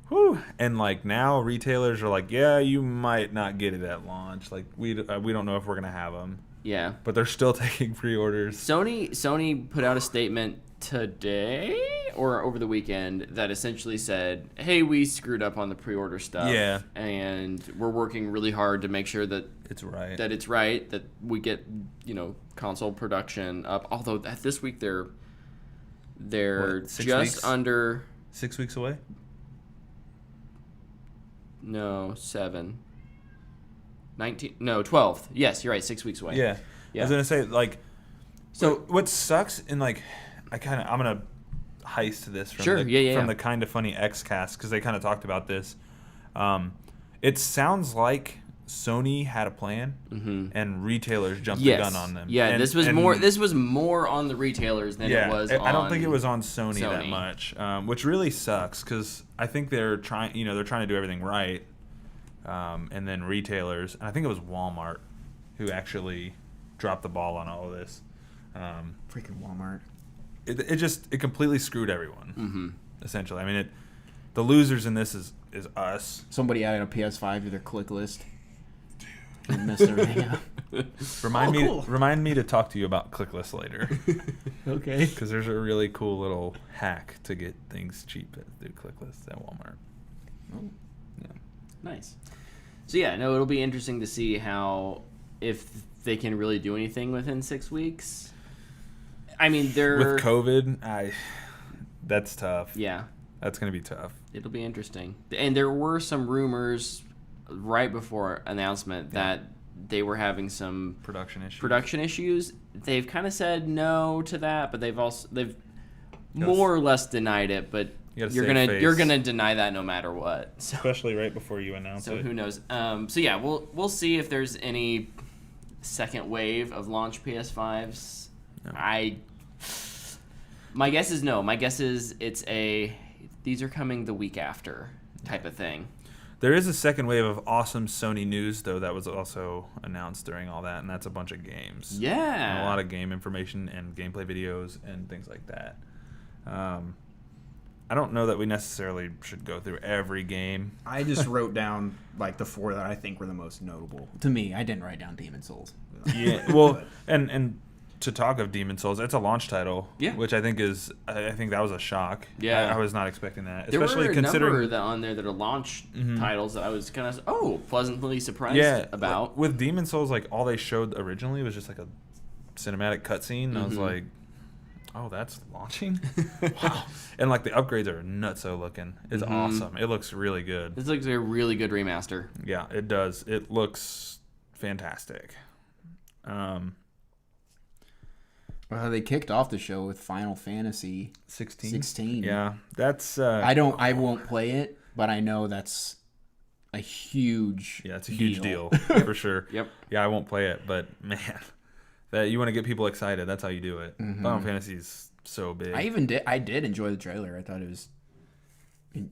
Whew. And like now retailers are like, yeah, you might not get it at launch. Like we don't know if we're going to have them. Yeah. But they're still taking pre-orders. Sony put out a statement today or over the weekend that essentially said, hey, we screwed up on the pre-order stuff. Yeah. And we're working really hard to make sure that it's right. That we get, console production up. Although this week they're What, 6 just weeks? under 6 weeks away? No, 7. 19. No, 12. Yes, you're right. 6 weeks away. Yeah. I was gonna say like, so what sucks in like, I'm gonna heist this from Sure, from the Kinda Funny X cast because they kind of talked about this. It sounds like Sony had a plan and retailers jumped the gun on them. Yeah, and, this was more on the retailers than it was. I don't think it was on Sony that much, which really sucks because I think they're trying to do everything right. And then retailers, and I think it was Walmart who actually dropped the ball on all of this. Freaking Walmart. It completely screwed everyone. Essentially, I mean, the losers in this is us. Somebody added a PS5 to their click list. And messed everything up. Remind me to talk to you about ClickList later. Okay. Because there's a really cool little hack to get things cheap through ClickList at Walmart. Oh. Yeah. Nice. So it'll be interesting to see if they can really do anything within 6 weeks. I mean, with COVID, that's tough. Yeah. That's gonna be tough. It'll be interesting. And there were some rumors right before announcement that they were having some production issues. They've kind of said no to that, but they've more or less denied it. But you're gonna deny that no matter what. So, especially right before you announce it. So who knows? We'll see if there's any second wave of launch PS5s. No. My guess is no. My guess is these are coming the week after type of thing. There is a second wave of awesome Sony news, though, that was also announced during all that, and that's a bunch of games. Yeah. And a lot of game information and gameplay videos and things like that. I don't know that we necessarily should go through every game. I just wrote down like the 4 that I think were the most notable. To me, I didn't write down Demon's Souls. Yeah, well, and to talk of Demon's Souls, it's a launch title, which I think that was a shock. Yeah, I was not expecting that, there especially were a considering number on there that are launch titles that I was kind of pleasantly surprised about. With Demon's Souls, like all they showed originally was just like a cinematic cutscene. I was like, oh, that's launching? Wow. And like the upgrades are nutso looking. It's awesome. It looks really good. This looks like a really good remaster. Yeah, it does. It looks fantastic. They kicked off the show with Final Fantasy 16. Yeah, that's. I won't play it, but I know that's a huge. Yeah, it's a huge deal for sure. Yep. Yeah, I won't play it, but man, that you want to get people excited. That's how you do it. Final Fantasy's so big. I did enjoy the trailer. I thought it was.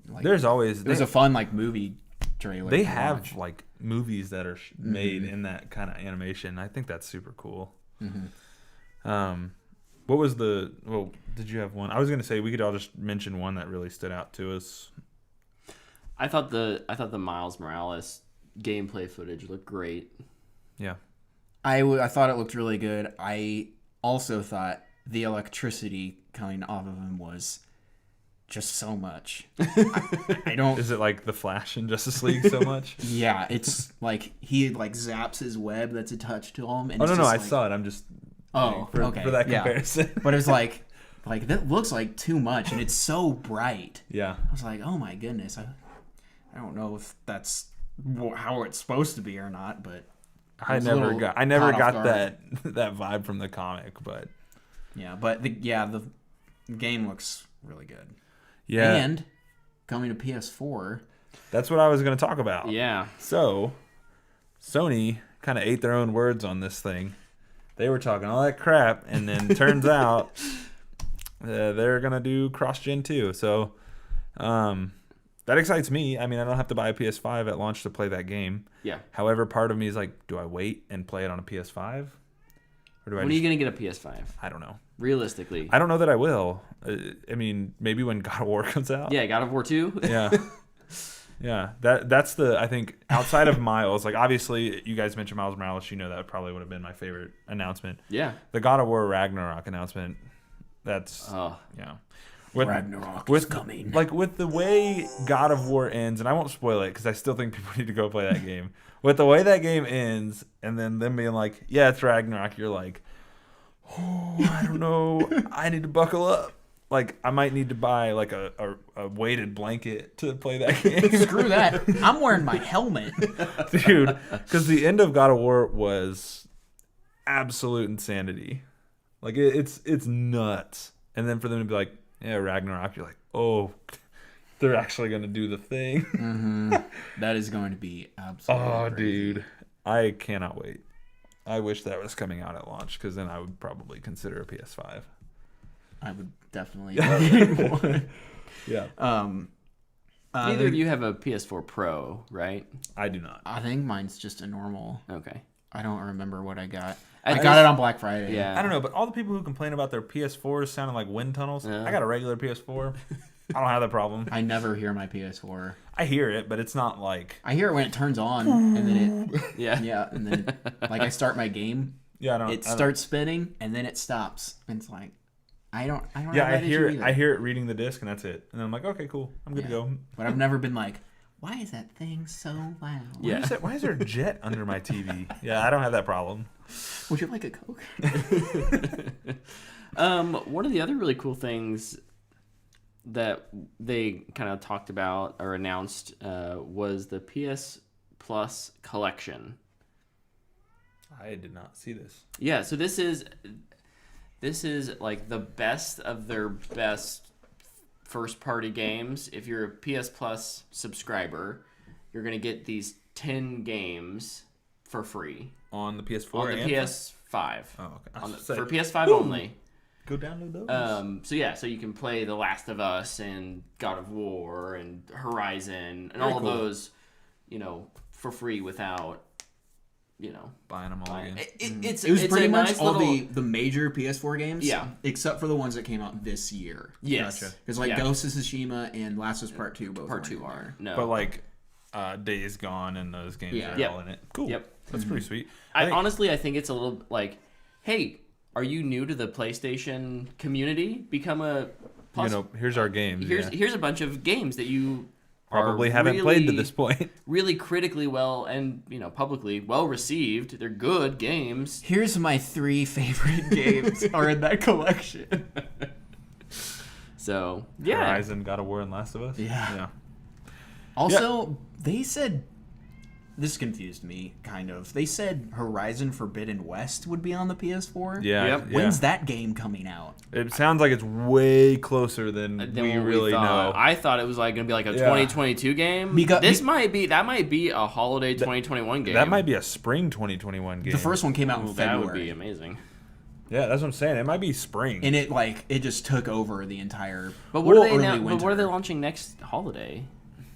Like, there's a fun movie trailer. They have like movies that are made in that kind of animation. I think that's super cool. What was did you have one? I was going to say we could all just mention one that really stood out to us. I thought the Miles Morales gameplay footage looked great. Yeah. I thought it looked really good. I also thought the electricity coming off of him was just so much. I don't. Is it like the Flash in Justice League so much? Yeah, it's like he like zaps his web that's attached to him. And I saw it. I'm just. Okay. For that comparison. But it was like that looks like too much, and it's so bright. Yeah. I was like, oh my goodness. I don't know if that's how it's supposed to be or not, but I never got that vibe from the comic, but yeah. But the game looks really good. Yeah. And coming to PS4. That's what I was going to talk about. Yeah. So Sony kind of ate their own words on this thing. They were talking all that crap, and then turns out they're going to do cross-gen too. So that excites me. I mean, I don't have to buy a PS5 at launch to play that game. Yeah. However, part of me is like, do I wait and play it on a PS5? Or do when are you going to get a PS5? I don't know. Realistically. I don't know that I will. I mean, maybe when God of War comes out. Yeah, God of War 2. Yeah. Yeah. That's the, I think, outside of Miles, like obviously you guys mentioned Miles Morales, you know that probably would have been my favorite announcement. Yeah. The God of War Ragnarok announcement, that's, yeah. Ragnarok is coming. Like with the way God of War ends, and I won't spoil it because I still think people need to go play that game. With the way that game ends, and then them being like, yeah, it's Ragnarok, you're like, oh, I don't know. I need to buckle up. Like, I might need to buy like a weighted blanket to play that game. Screw that. I'm wearing my helmet. Dude, because the end of God of War was absolute insanity. Like, it's nuts. And then for them to be like, yeah, Ragnarok, you're like, oh, they're actually going to do the thing. Mm-hmm. That is going to be absolutely crazy. Dude. I cannot wait. I wish that was coming out at launch because then I would probably consider a PS5. I would definitely get one. Yeah. Neither of you have a PS4 Pro, right? I do not. I think mine's just a normal. Okay. I don't remember what I got. I got it on Black Friday. Yeah. I don't know, but all the people who complain about their PS4s sounding like wind tunnels, I got a regular PS4. I don't have that problem. I never hear my PS4. I hear it, but it's not like... I hear it when it turns on, and then it... Yeah. And then, like, I start my game. Yeah, it starts spinning, and then it stops. And it's like, I don't have Yeah, that issue either. I hear it reading the disc, and that's it. And then I'm like, okay, cool. I'm good to go. But I've never been like, why is that thing so loud? Yeah. Why is there a jet under my TV? Yeah, I don't have that problem. Would you like a Coke? One of the other really cool things that they kind of talked about or announced was the PS Plus collection. I did not see this. Yeah, so this is like the best of their best first party games. If you're a PS Plus subscriber, you're going to get these 10 games for free. On the PS4 On the and PS5. Oh, okay. For PS5 only. Go download those. So you can play The Last of Us and God of War and Horizon and Very all cool. of those, for free without, Buying them all again. It was pretty much nice all little... the major PS4 games. Yeah. Except for the ones that came out this year. Yes. Gotcha. Because Ghost of Tsushima and Last of Us Part 2 both Part 2 weren't in are. there. No. But like Days Gone and those games are all in it. Cool. Yep. That's pretty sweet. Honestly, I think it's a little like, hey, are you new to the PlayStation community? Become a Plus. Here's our games. Here's a bunch of games that you probably haven't played to this point. Really critically well and publicly well received. They're good games. Here's my 3 favorite games are in that collection. So yeah, Horizon, God of War, and Last of Us. Yeah. Also, they said this confused me kind of. They said Horizon Forbidden West would be on the PS4. Yeah. Yep. When's that game coming out? It sounds like it's way closer than we really know. I thought it was like gonna be like a 2022 game. That might be a holiday 2021 game. That might be a spring 2021 game. The first one came out in February. That would be amazing. Yeah, that's what I'm saying. It might be spring. And it just took over the entire. But what are they launching next holiday?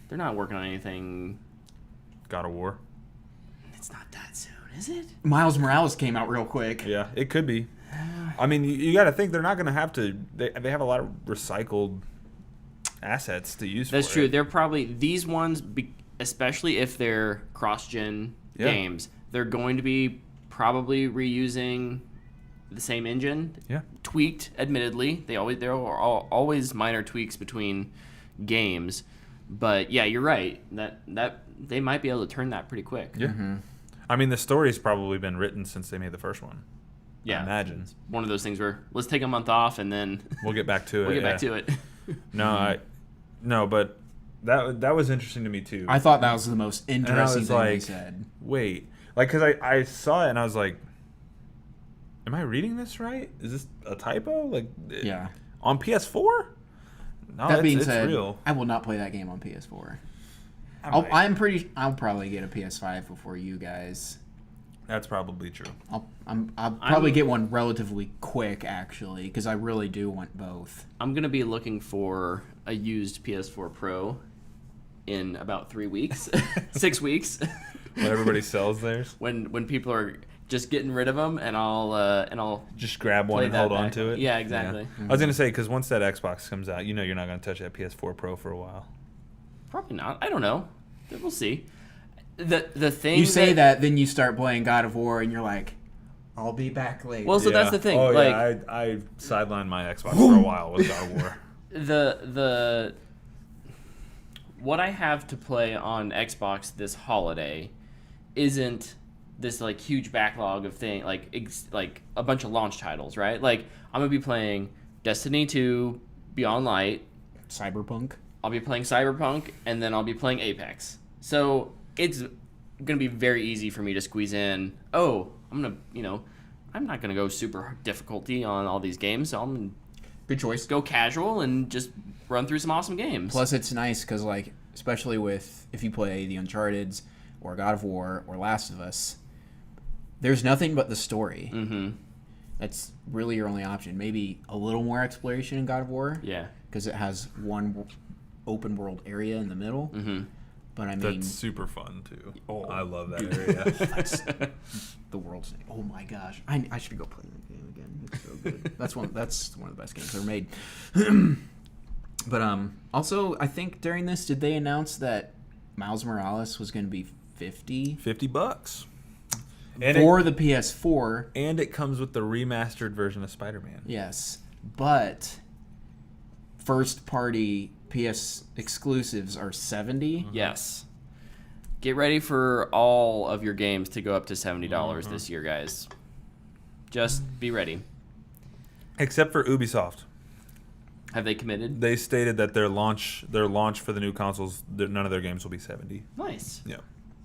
They're not working on anything. God of War. It's not that soon, is it? Miles Morales came out real quick. Yeah, it could be. I mean, you got to think they're not going to have to. They have a lot of recycled assets to use. That's true. They're probably these ones, especially if they're cross-gen games. They're going to be probably reusing the same engine. Yeah. Tweaked, admittedly. There are always minor tweaks between games. But yeah, you're right. That they might be able to turn that pretty quick. Yeah. Mm-hmm. I mean, the story's probably been written since they made the first one. Yeah. I imagine. It's one of those things where let's take a month off and then we'll get back to it. We'll get back to it. No, but that was interesting to me too. I thought that was the most interesting thing they said. Wait, because I saw it and I was like, am I reading this right? Is this a typo? Yeah. On PS4? No, that being said, real. I will not play that game on PS4. I'll probably get a PS5 before you guys. That's probably true. I'll probably get one relatively quick, actually, because I really do want both. I'm gonna be looking for a used PS4 Pro in about 3 weeks, 6 weeks. When everybody sells theirs. When people are just getting rid of them, and I'll just grab one and hold on to it. Yeah, exactly. Yeah. I was gonna say, because once that Xbox comes out, you're not gonna touch that PS4 Pro for a while. Probably not. I don't know. We'll see. The thing you say that, then you start playing God of War, and you're like, I'll be back later. Well, so that's the thing. Oh, like, yeah, I sidelined my Xbox for a while with God of War. The what I have to play on Xbox this holiday isn't this like huge backlog of thing like a bunch of launch titles, right? Like I'm gonna be playing Destiny 2, Beyond Light, Cyberpunk. I'll be playing Cyberpunk, and then I'll be playing Apex. So it's gonna be very easy for me to squeeze in. Oh, I'm not gonna go super difficulty on all these games. So I'm gonna good choice. Go casual and just run through some awesome games. Plus, it's nice because like especially with if you play the Uncharted's or God of War or Last of Us, there's nothing but the story. Mm-hmm. That's really your only option. Maybe a little more exploration in God of War. Yeah. Because it has one open world area in the middle. Mm-hmm. But I mean, that's super fun too. Oh, I love that area. That's the world's name. Oh my gosh, I should go play that game again. It's so good. That's one of the best games ever made. But also I think during this, did they announce that Miles Morales was going to be $50 for the PS4, and it comes with the remastered version of Spider-Man. Yes, but first party PS exclusives are $70. Yes. Get ready for all of your games to go up to $70 this year, guys. Just be ready. Except for Ubisoft. Have they committed? They stated that their launch for the new consoles, none of their games will be $70. Nice. Yeah.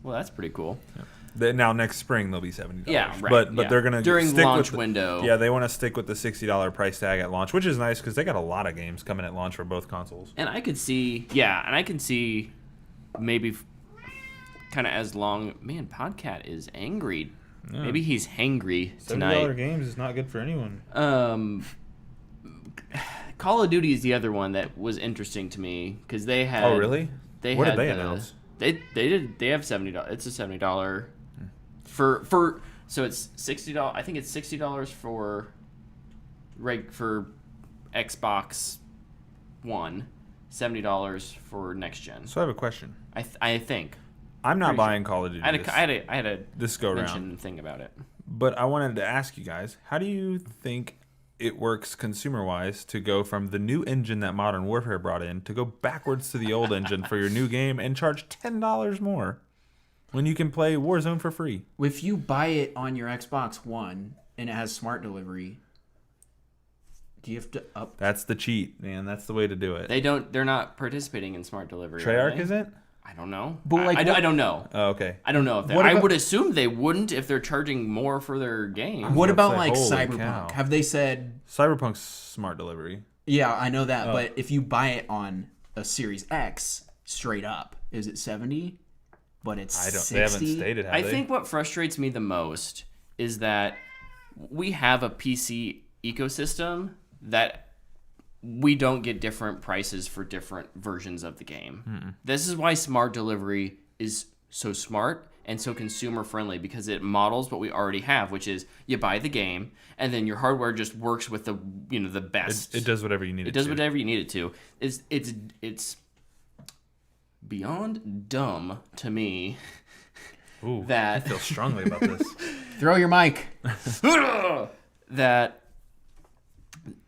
Well, that's pretty cool. Yeah. Now next spring they'll be $70. Yeah, right. But they're gonna during stick launch with window. Yeah, they want to stick with the $60 price tag at launch, which is nice because they got a lot of games coming at launch for both consoles. And I could see, I can see maybe kind of as long. Man, Podcat is angry. Yeah. Maybe he's hangry tonight. $70 games is not good for anyone. Call of Duty is the other one that was interesting to me because they had. Oh really? What did they announce? They have $70. It's a $70 for so it's $60. I think it's $60 for Xbox One, $70 for next gen. So I have a question. I think I'm not buying Call of Duty. I had a this go round thing about it. But I wanted to ask you guys, how do you think it works consumer-wise to go from the new engine that Modern Warfare brought in to go backwards to the old engine for your new game and charge $10 more when you can play Warzone for free? If you buy it on your Xbox One and it has smart delivery, do you have to up? That's the cheat, man. That's the way to do it. They're not participating in smart delivery. Treyarch isn't? I don't know. But I don't know. Oh, okay. I don't know if I would assume they wouldn't if they're charging more for their game. What about like Cyberpunk? Cow. Have they said Cyberpunk's smart delivery? Yeah, I know that. But if you buy it on a Series X straight up, is it 70? But it's 60? They haven't stated. I think what frustrates me the most is that we have a PC ecosystem that we don't get different prices for different versions of the game. Mm-mm. This is why smart delivery is so smart and so consumer friendly, because it models what we already have, which is you buy the game and then your hardware just works with the the best. It does whatever you need it to. It does whatever you need it to. It's beyond dumb to me. Ooh, that I feel strongly about this. Throw your mic.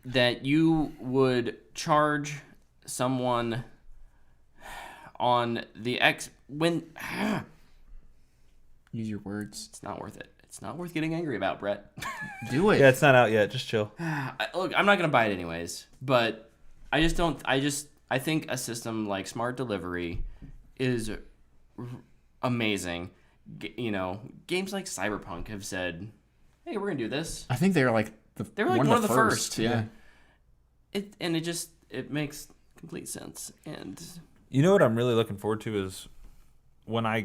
that you would charge someone on the Use your words. It's not worth it. It's not worth getting angry about, Brett. Do it. Yeah, it's not out yet. Just chill. Look, I'm not gonna buy it anyways, but I think a system like smart delivery is amazing. Games like Cyberpunk have said, "Hey, we're gonna do this." I think they're like one of the first. Yeah. It makes complete sense. And you know what I'm really looking forward to is when I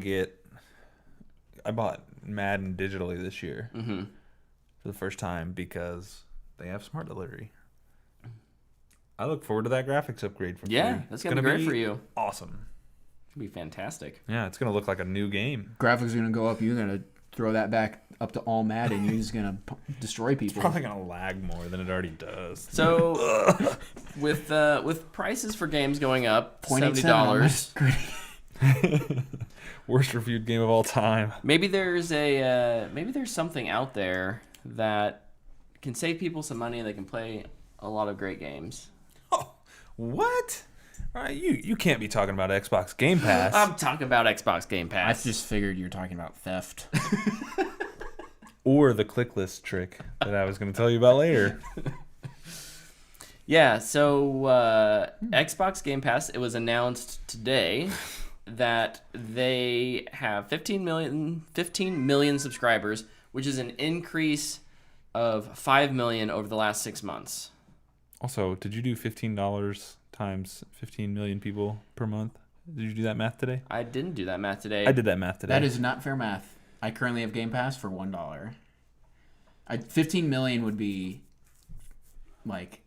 bought Madden digitally this year for the first time because they have smart delivery. I look forward to that graphics upgrade for free. That's gonna be great for you. Awesome. It's gonna be fantastic. Yeah, it's gonna look like a new game. Graphics are gonna go up. You're gonna throw that back up to all Madden, you're just gonna destroy people. It's probably gonna lag more than it already does. So with prices for games going up $70. Worst reviewed game of all time. Maybe there's something out there that can save people some money and they can play a lot of great games. Oh, what? All right, you can't be talking about Xbox Game Pass. I'm talking about Xbox Game I Pass. just figured you're talking about theft. Or the click list trick that I was going to tell you about later. Yeah, so Xbox Game Pass, it was announced today that they have 15 million subscribers, which is an increase of 5 million over the last 6 months. Also, did you do $15 times 15 million people per month? Did you do that math today? I didn't do that math today. I did that math today. That is not fair math. I currently have Game Pass for $1. 15 million would be like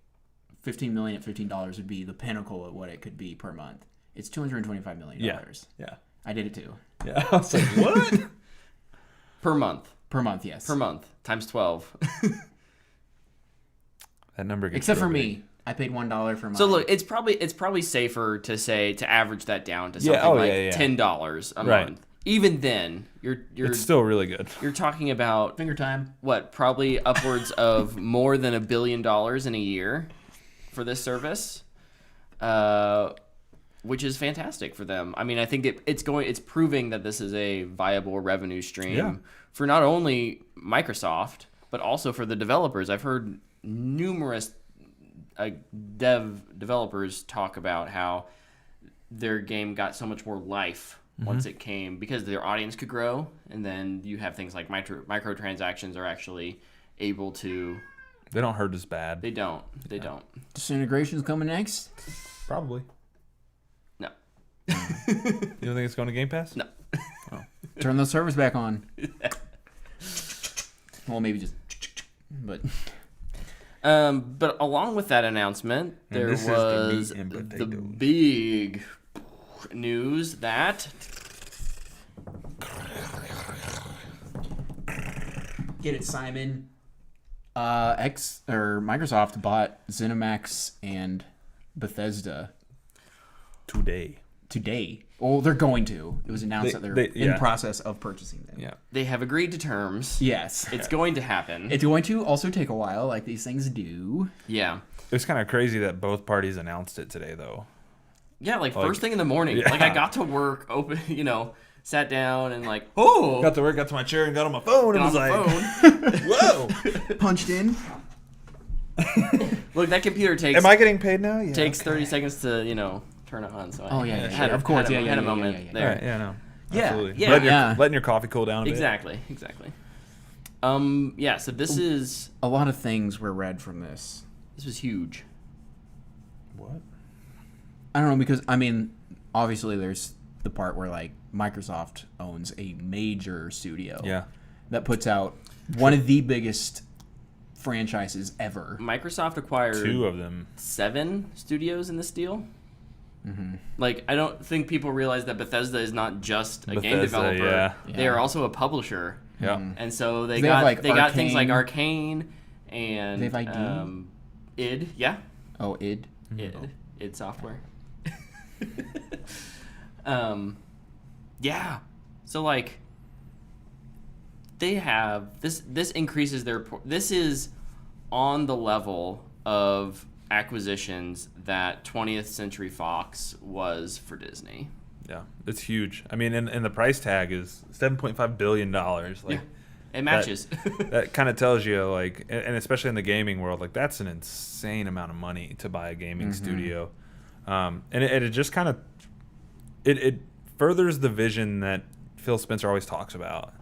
15 million at $15 would be the pinnacle of what it could be per month. It's $225 million. Yeah. I did it too. Yeah. I was like, what? Per month. Per month, yes. Per month times 12. That number gets Except for big. me. I paid $1 for mine. So look, it's probably safer to average that down to something $10 a month. Even then, it's still really good. You're talking about finger time. What, probably upwards of more than $1 billion in a year for this service, which is fantastic for them. I mean, I think it's proving that this is a viable revenue stream for not only Microsoft but also for the developers. I've heard numerous developers talk about how their game got so much more life once it came, because their audience could grow, and then you have things like microtransactions are actually able to... They don't hurt as bad. They don't. Disintegration's coming next? Probably. No. You don't think it's going to Game Pass? No. Oh. Turn the servers back on. Well, maybe just... But along with that announcement, there was the big news that... Get it, Simon. Microsoft bought ZeniMax and Bethesda today. Well, they're going to. It was announced that they're in process of purchasing them. Yeah. They have agreed to terms. Yes. It's going to happen. It's going to also take a while, like these things do. Yeah. It was kind of crazy that both parties announced it today, though. Yeah, like first thing in the morning. Yeah. Like I got to work, sat down and got to work, got to my chair and got on my phone and was like, whoa. Punched in. Look, that computer takes... Am I getting paid now? Yeah. Takes 30 seconds to, turn it on. So of course. I had a moment there. Right, yeah, no. Yeah, absolutely. yeah. Letting your coffee cool down a bit. Exactly. So this is... A lot of things were read from this. This was huge. What? I don't know, because, obviously there's the part where, Microsoft owns a major studio. Yeah. That puts out one of the biggest franchises ever. Microsoft acquired 2 of them. 7 studios in this deal. Mm-hmm. I don't think people realize that Bethesda is not just a game developer. Yeah. They are also a publisher. Yeah. And so they got things like Arcane and they have ID? id. Yeah. Oh, id. id Software. Yeah. So they have this increases their... This is on the level of acquisitions that 20th Century Fox was for Disney. Yeah, it's huge. And the price tag is $7.5 billion. It matches. That kind of tells you, and especially in the gaming world, that's an insane amount of money to buy a gaming studio. And it just kind of... It furthers the vision that Phil Spencer always talks about.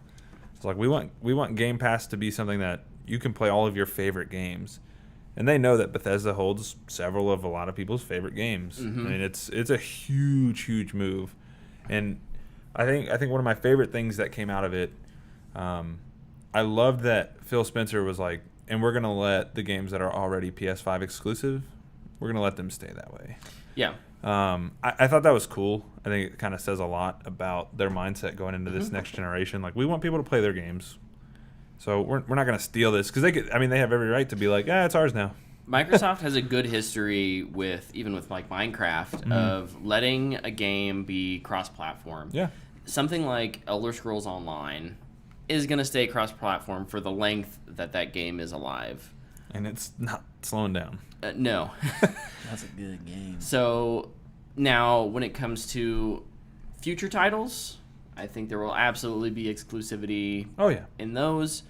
It's we want Game Pass to be something that you can play all of your favorite games. And they know that Bethesda holds several of a lot of people's favorite games. Mm-hmm. It's a huge move. And I think one of my favorite things that came out of it, I loved that Phil Spencer was and we're going to let the games that are already PS5 exclusive, we're going to let them stay that way. Yeah. I thought that was cool. I think it kind of says a lot about their mindset going into this next generation. Like, we want people to play their games, so we're not going to steal this because they have every right to be like, it's ours now. Microsoft has a good history with like Minecraft of letting a game be cross-platform. Yeah. Something like Elder Scrolls Online is going to stay cross-platform for the length that game is alive. And it's not slowing down. No. That's a good game. So now when it comes to future titles, I think there will absolutely be exclusivity in those.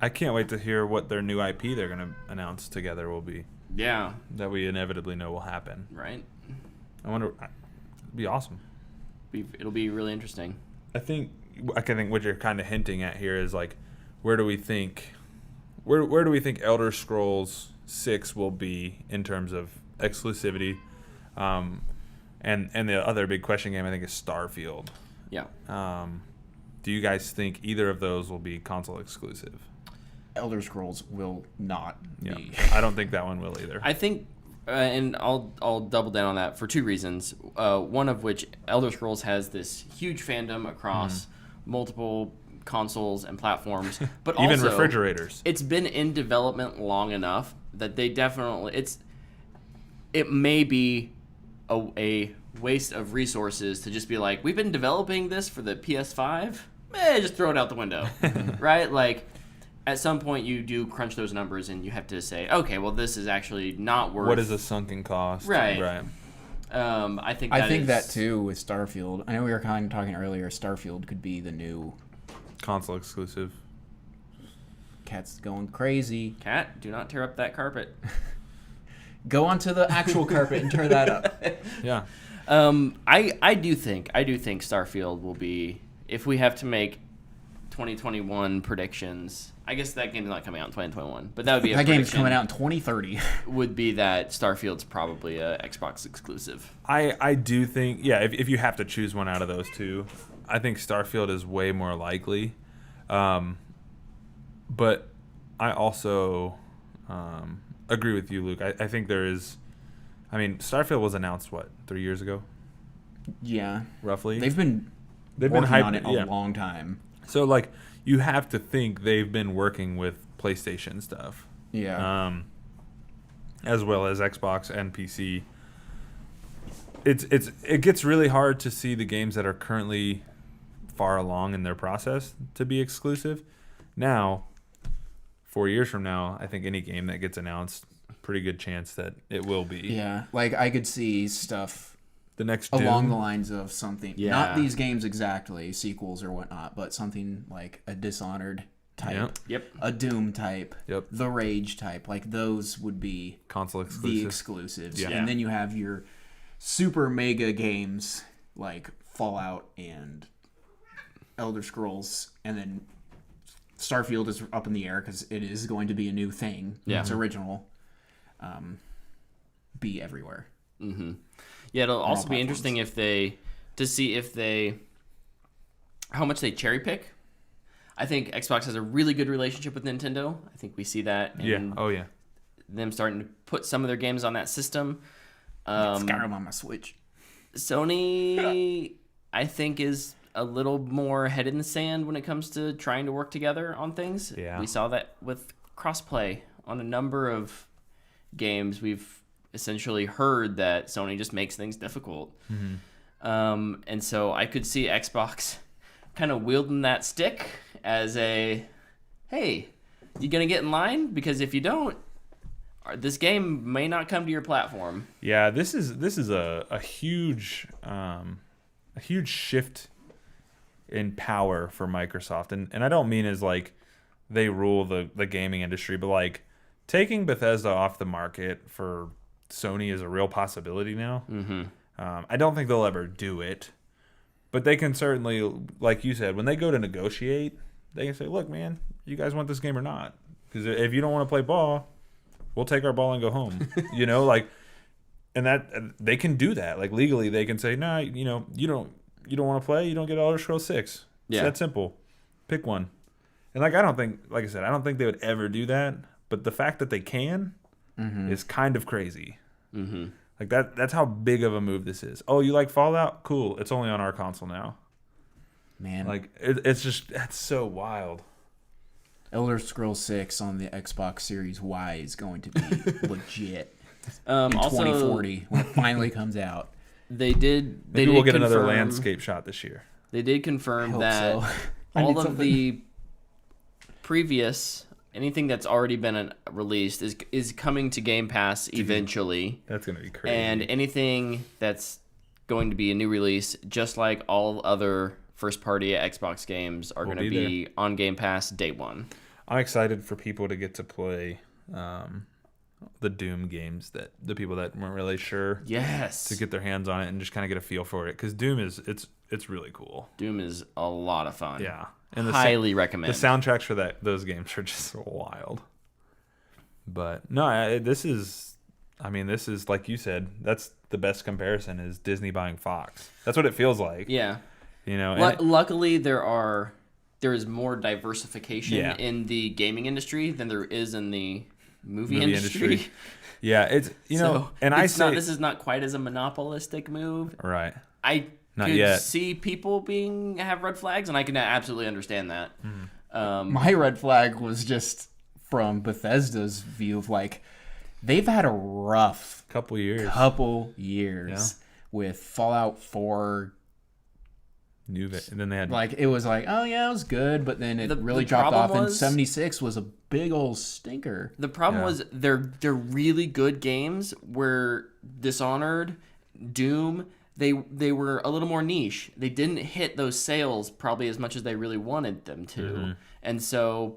I can't wait to hear what their new IP they're going to announce together will be. Yeah. That we inevitably know will happen. Right. I wonder. It'd be awesome. It'll be really interesting. I think what you're kind of hinting at here is like, where do we think Elder Scrolls 6 will be in terms of exclusivity? And the other big question game I think is Starfield. Yeah. Do you guys think either of those will be console exclusive? Elder Scrolls will not be. I don't think that one will either. I think, and I'll double down on that for two reasons. One of which, Elder Scrolls has this huge fandom across multiple consoles and platforms, but even also refrigerators. It's been in development long enough that they definitely it may be a waste of resources to just be like, we've been developing this for the PS5, just throw it out the window. Right? Like, at some point you do crunch those numbers and you have to say, okay, well, this is actually not worth. What is a sunken cost? Right. I think that too with Starfield. I know we were kind of talking earlier. Starfield could be the new console exclusive. Cat's going crazy. Cat, do not tear up that carpet. Go onto the actual carpet and tear that up. Yeah. I do think Starfield will be, if we have to make 2021 predictions. I guess that game's not coming out in 2021, but that would be that game's coming out in 2030. Would be that Starfield's probably a Xbox exclusive. I do think, if you have to choose one out of those two, I think Starfield is way more likely. But I also agree with you, Luke. I think there is. I mean, Starfield was announced 3 years ago? Yeah, roughly. They've been working on it a long time. So like, you have to think they've been working with PlayStation stuff. Yeah. As well as Xbox and PC. It gets really hard to see the games that are currently far along in their process to be exclusive. Now, 4 years from now, I think any game that gets announced, pretty good chance that it will be. Yeah, like I could see stuff the next along Doom. the lines of something, not these games exactly, sequels or whatnot, but something like a Dishonored type, a Doom type, the Rage type. Like those would be console exclusive. The exclusives. And then you have your super mega games like Fallout and Elder Scrolls, and then Starfield is up in the air because it is going to be a new thing. It's original. Be everywhere. Mm-hmm. Yeah, it'll also be interesting how much they cherry pick. I think Xbox has a really good relationship with Nintendo. I think we see that in them starting to put some of their games on that system. Skyrim on my Switch. Sony, I think, is a little more head in the sand when it comes to trying to work together on things. Yeah. We saw that with crossplay on a number of games. We've essentially heard that Sony just makes things difficult. Mm-hmm. And so I could see Xbox kind of wielding that stick as a, hey, you going to get in line? Because if you don't, this game may not come to your platform. Yeah, this is a huge shift in power for Microsoft. And I don't mean as like they rule the gaming industry, but like taking Bethesda off the market for Sony is a real possibility now. Mm-hmm. I don't think they'll ever do it, but they can certainly, like you said, when they go to negotiate, they can say, look, man, you guys want this game or not? Because if you don't want to play ball, we'll take our ball and go home. And that they can do that. Like legally, they can say, nah, you don't want to play, you don't get Elder Scrolls 6. It's that simple. Pick one. And I don't think they would ever do that. But the fact that they can is kind of crazy. Mm-hmm. Like that's how big of a move this is. Oh, you like Fallout? Cool. It's only on our console now. Man. Like that's so wild. Elder Scrolls 6 on the Xbox Series Y is going to be legit in Also, 2040 when it finally comes out. Maybe we'll get another landscape shot this year. They did confirm that so. all of the previous anything that's already been released is coming to Game Pass eventually. That's going to be crazy. And anything that's going to be a new release, just like all other first-party Xbox games, are going to be on Game Pass day one. I'm excited for people to get to play the Doom games, that the people that weren't really sure. Yes. To get their hands on it and just kind of get a feel for it, because Doom it's really cool. Doom is a lot of fun. Yeah. And highly recommend. The soundtracks for those games are just wild. But no, this is like you said, that's the best comparison is Disney buying Fox. That's what it feels like. Yeah. You know, luckily there is more diversification in the gaming industry than there is in the movie industry. Yeah, it's and this is not quite as a monopolistic move. Right. Not could yet. See people have red flags, and I can absolutely understand that. My red flag was just from Bethesda's view of like they've had a rough couple years with Fallout 4. And then they had it was like, oh yeah, it was good, but then it really dropped off. And 76 was a big old stinker. The problem was they're really good games. Where Dishonored, Doom. They were a little more niche. They didn't hit those sales probably as much as they really wanted them to. Mm-hmm. And so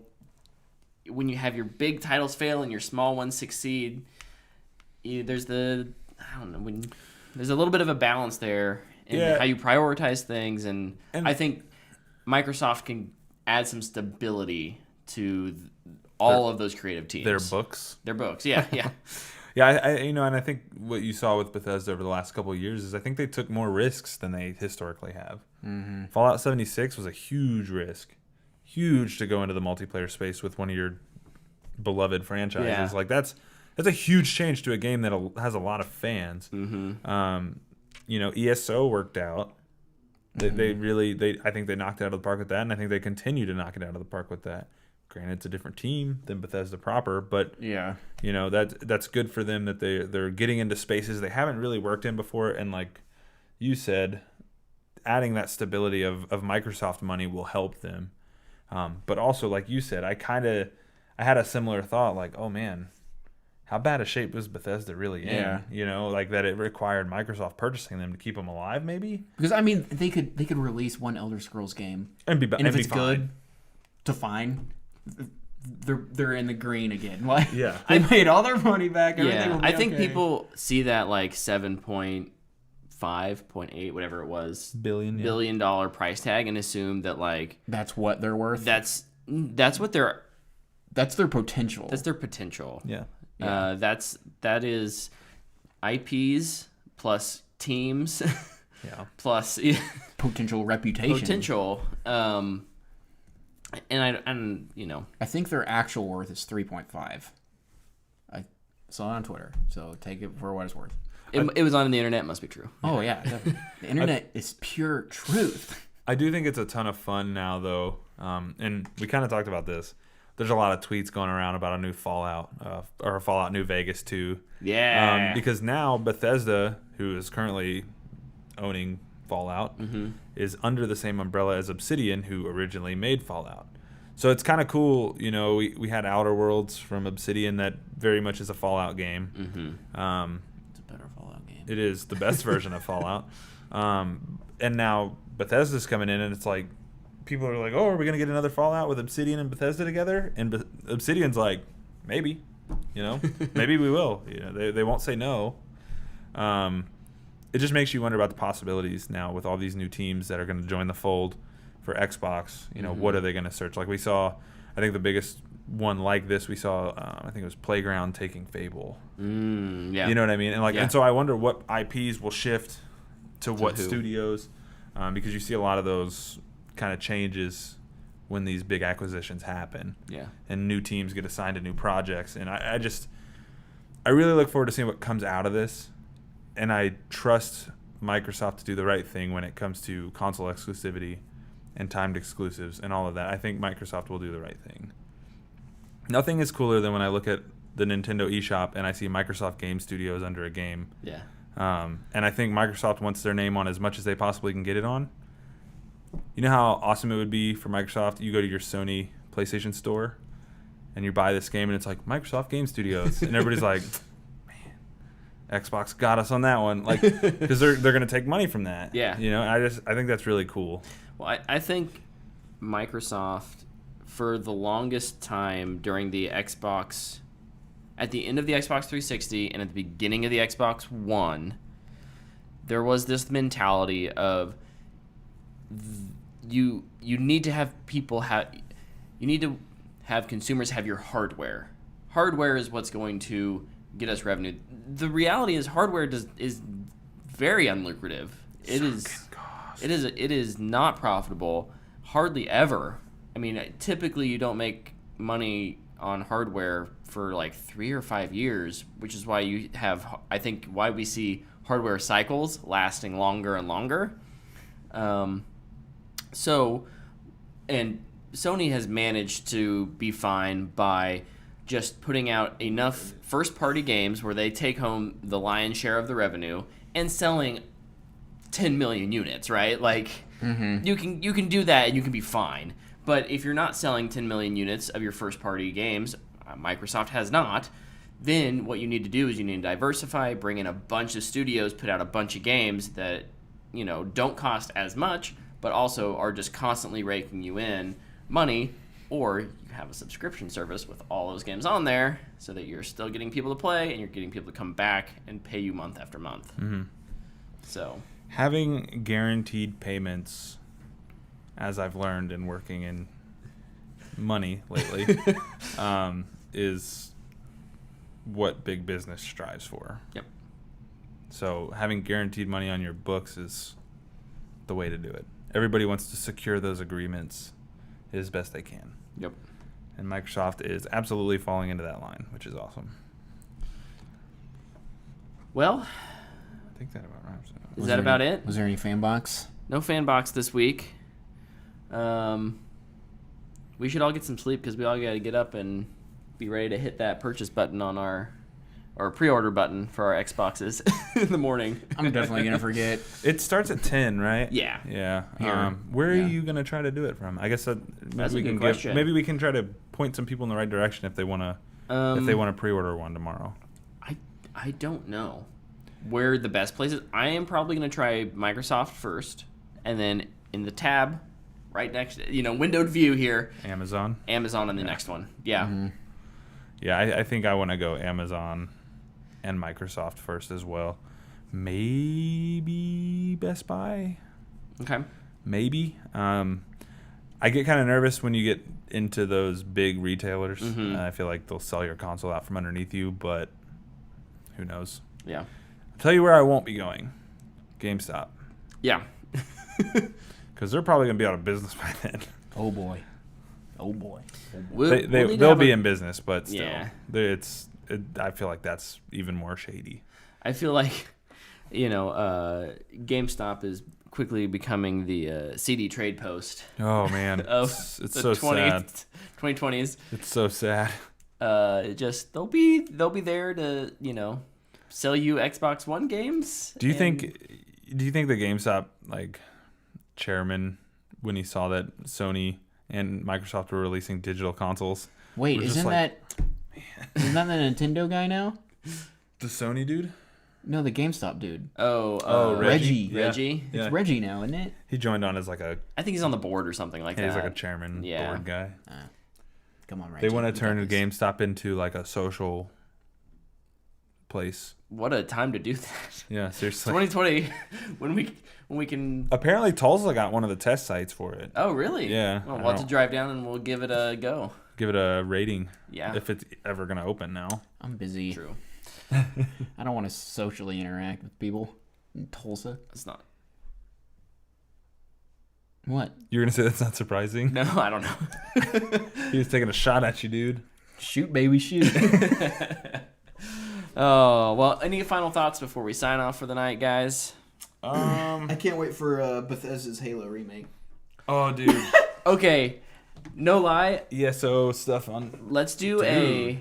when you have your big titles fail and your small ones succeed, there's a little bit of a balance there in how you prioritize things. And I think Microsoft can add some stability to all of those creative teams. Their books, yeah. Yeah, and I think what you saw with Bethesda over the last couple of years is I think they took more risks than they historically have. Mm-hmm. Fallout 76 was a huge risk, huge to go into the multiplayer space with one of your beloved franchises. Yeah. Like that's a huge change to a game that has a lot of fans. Mm-hmm. ESO worked out. I think they knocked it out of the park with that, and I think they continue to knock it out of the park with that. Granted, it's a different team than Bethesda proper, but that's good for them that they're getting into spaces they haven't really worked in before. And like you said, adding that stability of Microsoft money will help them. But also, like you said, I had a similar thought, like, oh man, how bad a shape was Bethesda really in? Yeah. Like that it required Microsoft purchasing them to keep them alive, maybe. Because I mean, they could release one Elder Scrolls game and if it's good, to fine. They're in the green again. Like they made all their money back. Everything will be I think okay. people see that like 7.5, 0.8, whatever it was, billion dollar price tag, and assume that like that's what they're worth. That's what they're. That's their potential. That's their potential. Yeah. That is IPs plus teams. Plus potential reputation. I think their actual worth is 3.5. I saw it on Twitter, so take it for what it's worth. It was on the internet. Must be true. Oh yeah, definitely. The internet is pure truth. I do think it's a ton of fun now, though, and we kind of talked about this. There's a lot of tweets going around about a new Fallout or a Fallout New Vegas 2. Yeah. Because now Bethesda, who is currently owning Fallout, is under the same umbrella as Obsidian, who originally made Fallout. So it's kind of cool. We had Outer Worlds from Obsidian that very much is a Fallout game. Mm-hmm. It's a better Fallout game. It is the best version of Fallout. And now Bethesda's coming in, and it's like, people are like, oh, are we going to get another Fallout with Obsidian and Bethesda together? And Obsidian's like, maybe, maybe we will. They won't say no. It just makes you wonder about the possibilities now with all these new teams that are going to join the fold for Xbox. What are they going to search? Like we saw, I think the biggest one like this we saw, I think it was Playground taking Fable. Yeah. You know what I mean? And and so I wonder what IPs will shift to what studios, because you see a lot of those kind of changes when these big acquisitions happen. Yeah. And new teams get assigned to new projects. And I really look forward to seeing what comes out of this. I trust Microsoft to do the right thing when it comes to console exclusivity and timed exclusives and all of that. I think Microsoft will do the right thing. Nothing is cooler than when I look at the Nintendo eShop and I see Microsoft Game Studios under a game. Yeah. And I think Microsoft wants their name on as much as they possibly can get it on. You know how awesome it would be for Microsoft? You go to your Sony PlayStation store and you buy this game and it's like Microsoft Game Studios. And everybody's like, man, Xbox got us on that one. Like, because they're going to take money from that. Yeah. You know, I think that's really cool. Well, I think Microsoft, for the longest time during the Xbox, at the end of the Xbox 360 and at the beginning of the Xbox One, there was this mentality of you need to have consumers have your hardware. Hardware is what's going to get us revenue. The reality is hardware is very unlucrative. It is not profitable, hardly ever. I mean, typically you don't make money on hardware for like 3 or 5 years, which is why you have, I think, why we see hardware cycles lasting longer and longer. So, and Sony has managed to be fine by just putting out enough first-party games where they take home the lion's share of the revenue and selling 10 million units, right? Like, you can do that and you can be fine. But if you're not selling 10 million units of your first-party games, Microsoft has not, then what you need to do is you need to diversify, bring in a bunch of studios, put out a bunch of games that, you know, don't cost as much, but also are just constantly raking you in money, or you have a subscription service with all those games on there so that you're still getting people to play and you're getting people to come back and pay you month after month. Mm-hmm. So having guaranteed payments, as I've learned in working in money lately, is what big business strives for. Yep. So having guaranteed money on your books is the way to do it. Everybody wants to secure those agreements as best they can. Yep. And Microsoft is absolutely falling into that line, which is awesome. Well, I think that about wraps it up. Is that about it? Was there any Fanbox? No Fanbox this week. We should all get some sleep because we all got to get up and be ready to hit that purchase button on our pre-order button for our Xboxes in the morning. I'm definitely gonna forget. It starts at 10, right? Yeah. Yeah. Where are you gonna try to do it from? I guess That's a good question. Maybe we can try to point some people in the right direction if they wanna pre-order one tomorrow. I don't know where the best place is. I am probably gonna try Microsoft first, and then in the tab right next, windowed view here, Amazon in the next one. Yeah. Mm-hmm. Yeah, I think I want to go Amazon and Microsoft first as well. Maybe Best Buy. Okay. Maybe. I get kind of nervous when you get into those big retailers. Mm-hmm. I feel like they'll sell your console out from underneath you, but who knows? Yeah. I'll tell you where I won't be going. GameStop. Yeah. Because they're probably going to be out of business by then. Oh, boy. They'll be in business, but still, yeah. I feel like that's even more shady. I feel like, GameStop is quickly becoming the CD trade post. Oh man, it's so sad. 2020s. It's so sad. They'll be there to sell you Xbox One games. Do you think the GameStop chairman, when he saw that Sony and Microsoft were releasing digital consoles. Wait, isn't that the Nintendo guy now? The Sony dude? No, the GameStop dude. Oh, Reggie. Yeah. Reggie? It's Reggie now, isn't it? He joined on as I think he's on the board or something like that. He's like a chairman board guy. Come on, Reggie. They want to turn GameStop into like a social place. What a time to do that. Yeah, seriously. 2020 when we can. Apparently Tulsa got one of the test sites for it. Oh, really? Yeah. Well, we'll have to drive down and we'll give it a go. Give it a rating. Yeah. If it's ever going to open now. I'm busy. True. I don't want to socially interact with people in Tulsa. It's not. What? You were going to say that's not surprising? No, I don't know. He was taking a shot at you, dude. Shoot, baby, shoot. Oh, well, any final thoughts before we sign off for the night, guys? I can't wait for Bethesda's Halo remake. Oh, dude. Okay, no lie. ESO stuff on. Let's do a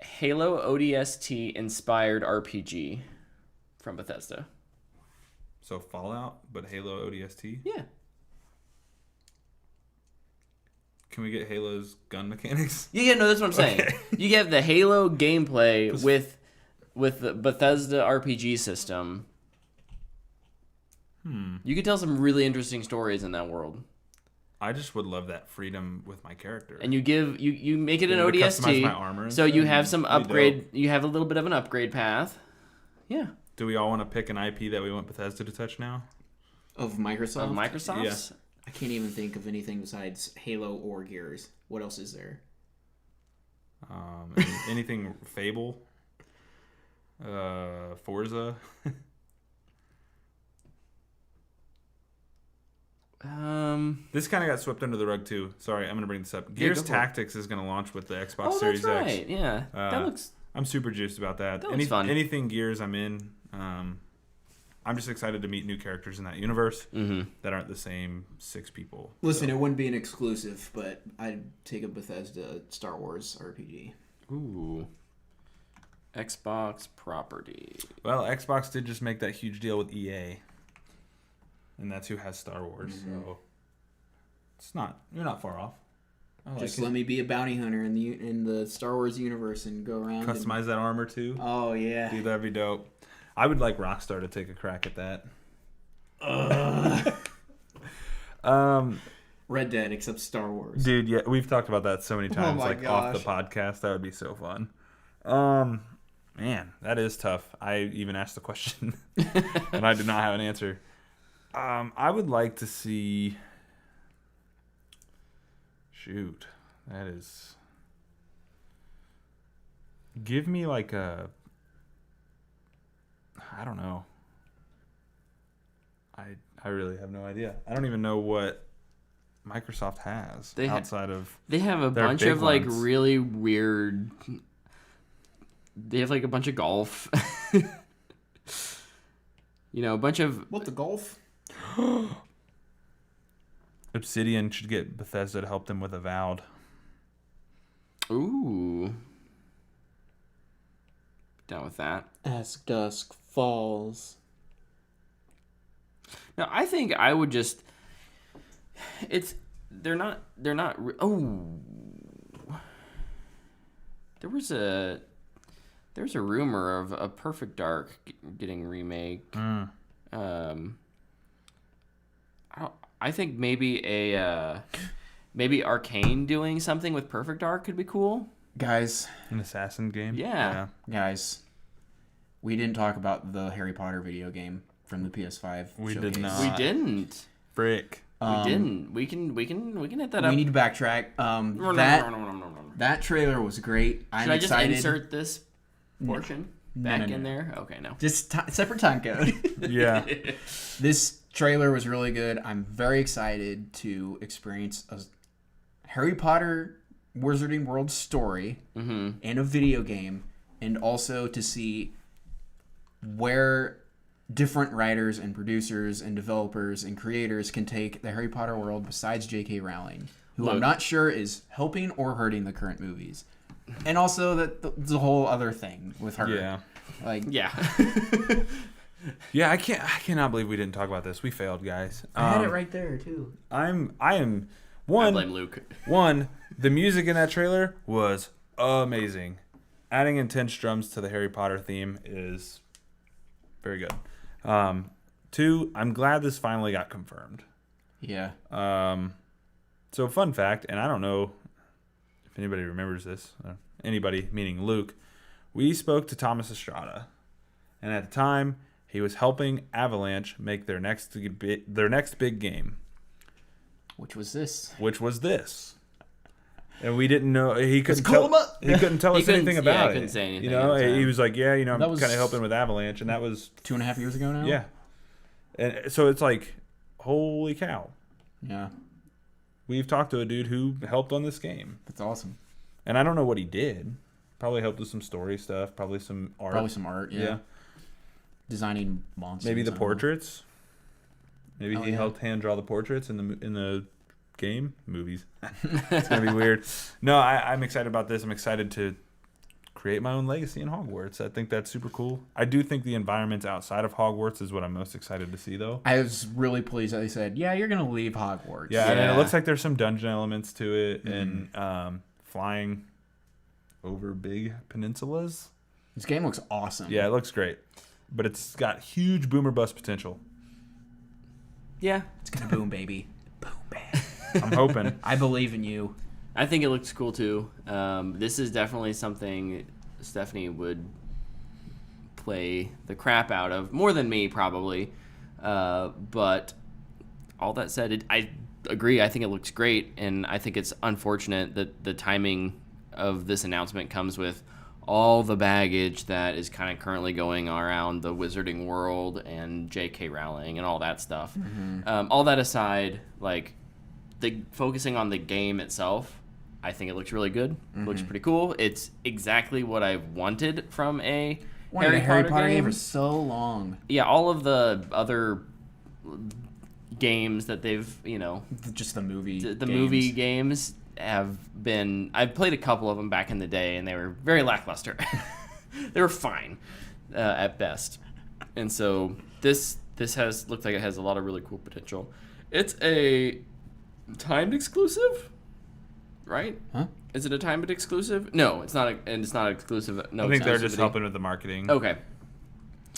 Halo ODST inspired RPG from Bethesda. So Fallout, but Halo ODST? Yeah. Can we get Halo's gun mechanics? Yeah, no, that's what I'm saying. Okay. You get the Halo gameplay with the Bethesda RPG system. You could tell some really interesting stories in that world. I just would love that freedom with my character. And you make it an to ODST, customize my armor and so stuff. you have some That'd be upgrade. dope. You have a little bit of an upgrade path. Yeah. Do we all want to pick an IP that we want Bethesda to touch now? Of Microsoft? Of Microsoft's? Yeah. I can't even think of anything besides Halo or Gears. What else is there? Anything Fable? Forza? This kind of got swept under the rug too. Sorry, I'm going to bring this up. Gears go for it. Tactics is going to launch with the Xbox Oh, Series that's right. X. Yeah. That looks... I'm super juiced about that. That looks fun. Anything Gears I'm in. I'm just excited to meet new characters in that universe that aren't the same 6 people. Listen, it wouldn't be an exclusive, but I'd take a Bethesda Star Wars RPG. Ooh. Xbox property. Well, Xbox did just make that huge deal with EA. And that's who has Star Wars, so you're not far off. Just let me be a bounty hunter in the Star Wars universe and go around. Customize that armor too. Oh yeah, Dude, that'd be dope. I would like Rockstar to take a crack at that. Red Dead except Star Wars. Dude, yeah, we've talked about that so many times, my off the gosh. podcast. That would be so fun. Man, that is tough. I even asked the question, and I did not have an answer. I would like to see. Shoot, that is. Give me like a. I don't know. I really have no idea. I don't even know what Microsoft has outside of. They have a their bunch big of like ones. really weird. They have like a bunch of golf. A bunch of. What, the golf? Obsidian should get Bethesda to help them with Avowed. Ooh. Down with that. As Dusk Falls. No, I think I would just. They're not. Oh. There was a rumor of a Perfect Dark getting remake. I think maybe maybe Arcane doing something with Perfect Dark could be cool. Guys. An assassin game? Yeah. Guys. We didn't talk about the Harry Potter video game from the PS5 We showcase. did not. We didn't. Frick. We didn't. We can hit that up. We need to backtrack. That trailer was great. I'm Should I just excited. insert this portion back in there? Okay, no. Just separate time code. Yeah. This trailer was really good. I'm very excited to experience a Harry Potter Wizarding World story in a video game, and also to see where different writers and producers and developers and creators can take the Harry Potter world besides J.K. Rowling, who I'm not sure is helping or hurting the current movies. And also the whole other thing with her. Yeah. Yeah. Yeah, I cannot believe we didn't talk about this. We failed, guys. I had it right there too. I am I one. blame Luke. One, the music in that trailer was amazing. Adding intense drums to the Harry Potter theme is very good. 2, I'm glad this finally got confirmed. Yeah. So fun fact, and I don't know if anybody remembers this. Anybody, meaning Luke. We spoke to Thomas Estrada, and at the time, he was helping Avalanche make their next big game. Which was this? And we didn't know. He couldn't call him up. He couldn't tell us anything about it. Couldn't say anything. He was like, "Yeah, I'm That was- kind of helping with Avalanche," and that was 2.5 years ago now? yeah. And so it's like, holy cow! Yeah. We've talked to a dude who helped on this game. That's awesome. And I don't know what he did. Probably helped with some story stuff. Probably some art. Yeah. Designing monsters. Maybe the portraits. Maybe he helped hand draw the portraits in the game movies. It's gonna be weird. No, I'm excited about this. I'm excited to create my own legacy in Hogwarts. I think that's super cool. I do think the environments outside of Hogwarts is what I'm most excited to see, though. I was really pleased that they said, "Yeah, you're gonna leave Hogwarts." Yeah, and it looks like there's some dungeon elements to it, and flying over big peninsulas. This game looks awesome. Yeah, it looks great, but it's got huge boomer bust potential. Yeah, it's gonna boom, baby. Boom, baby. I'm hoping. I believe in you. I think it looks cool too. This is definitely something Stephanie would play the crap out of, more than me probably. But all that said, I agree. I think it looks great, and I think it's unfortunate that the timing of this announcement comes with all the baggage that is kind of currently going around the wizarding world and J.K. Rowling and all that stuff. All that aside, like focusing on the game itself, I think it looks really good. Looks pretty cool. It's exactly what I wanted from a Harry Potter game for so long. Yeah, all of the other games that they've, just the movie movie games have been. I've played a couple of them back in the day, and they were very lackluster. They were fine at best, and so this looks like it has a lot of really cool potential. It's a timed exclusive, right? Huh? Is it a timed exclusive? No, it's not. And it's not exclusive. No, I think they're just helping with the marketing. Okay.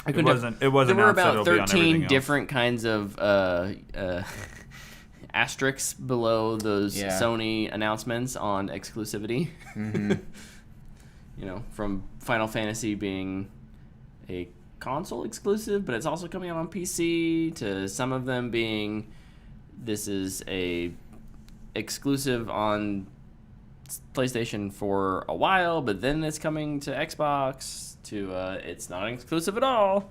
It wasn't. There were about 13 different kinds of asterisks below those Sony announcements on exclusivity. From Final Fantasy being a console exclusive, but it's also coming out on PC, to some of them being this is a exclusive on PlayStation for a while, but then it's coming to Xbox, to it's not exclusive at all.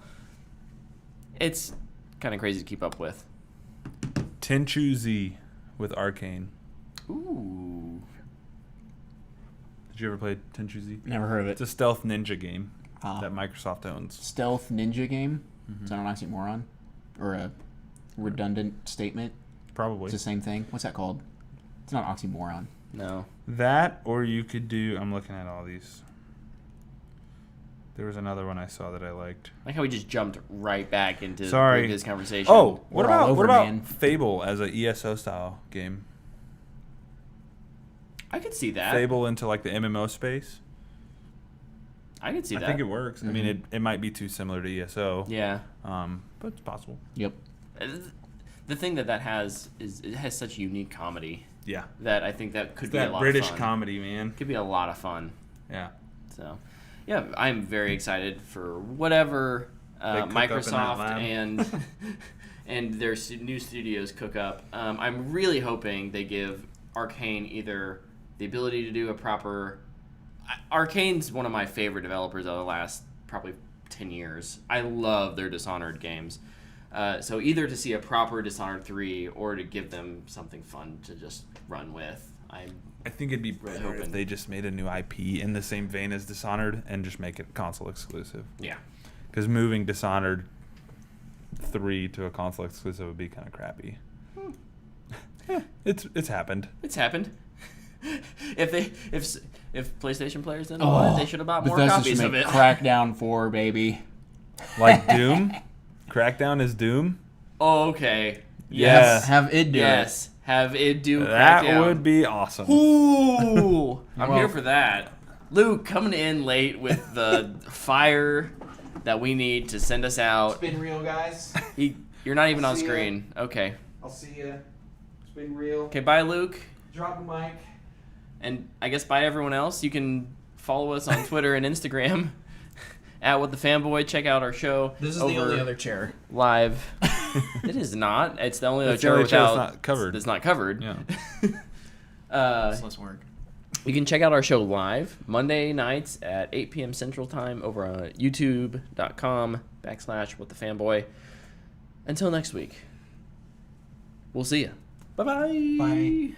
It's kind of crazy to keep up with. Tenchu Z with Arcane. Ooh. Did you ever play Tenchu Z? Never heard of it. It's a stealth ninja game that Microsoft owns. Stealth ninja game? Is that an oxymoron? Or a redundant statement? Probably. It's the same thing. What's that called? It's not oxymoron. No. That, or you could do... I'm looking at all these. There was another one I saw that I liked. Like how we just jumped right back into his conversation. Oh, what about Fable as an ESO style game? I could see that. Fable into like the MMO space. I could see that. I think it works. I mean, it might be too similar to ESO. Yeah. But it's possible. Yep. The thing that has is it has such unique comedy. Yeah. That I think that could be a lot of fun. British comedy, man. Could be a lot of fun. Yeah. So, yeah, I'm very excited for whatever Microsoft and their new studios cook up. I'm really hoping they give Arcane either the ability to do a proper... Arcane's one of my favorite developers of the last probably 10 years. I love their Dishonored games. So either to see a proper Dishonored 3 or to give them something fun to just run with. I think it'd be better if they just made a new IP in the same vein as Dishonored and just make it console exclusive. Yeah. Because moving Dishonored 3 to a console exclusive would be kind of crappy. It's happened. It's happened. If PlayStation players didn't want it, they should have bought more Bethesda copies of it. Crackdown 4, baby. Like Doom? Crackdown is Doom? Oh, okay. Yes. Have it do it. Yes. Have it do that Crackdown. Would be awesome. Ooh. I'm here for that. Luke coming in late with the fire that we need to send us out. Spin reel, guys. You're not even on screen. Okay. I'll see you. Spin reel. Okay, bye, Luke. Drop the mic. And I guess bye, everyone else. You can follow us on Twitter and Instagram at What the Fanboy. Check out our show. This is the only other chair. Live. It is not. It's the only other chair chair that's not covered. It's not covered. Yeah. It's less work. You can check out our show live Monday nights at 8 p.m. Central Time over on youtube.com/whatthefanboy. Until next week, we'll see you. Bye-bye. Bye.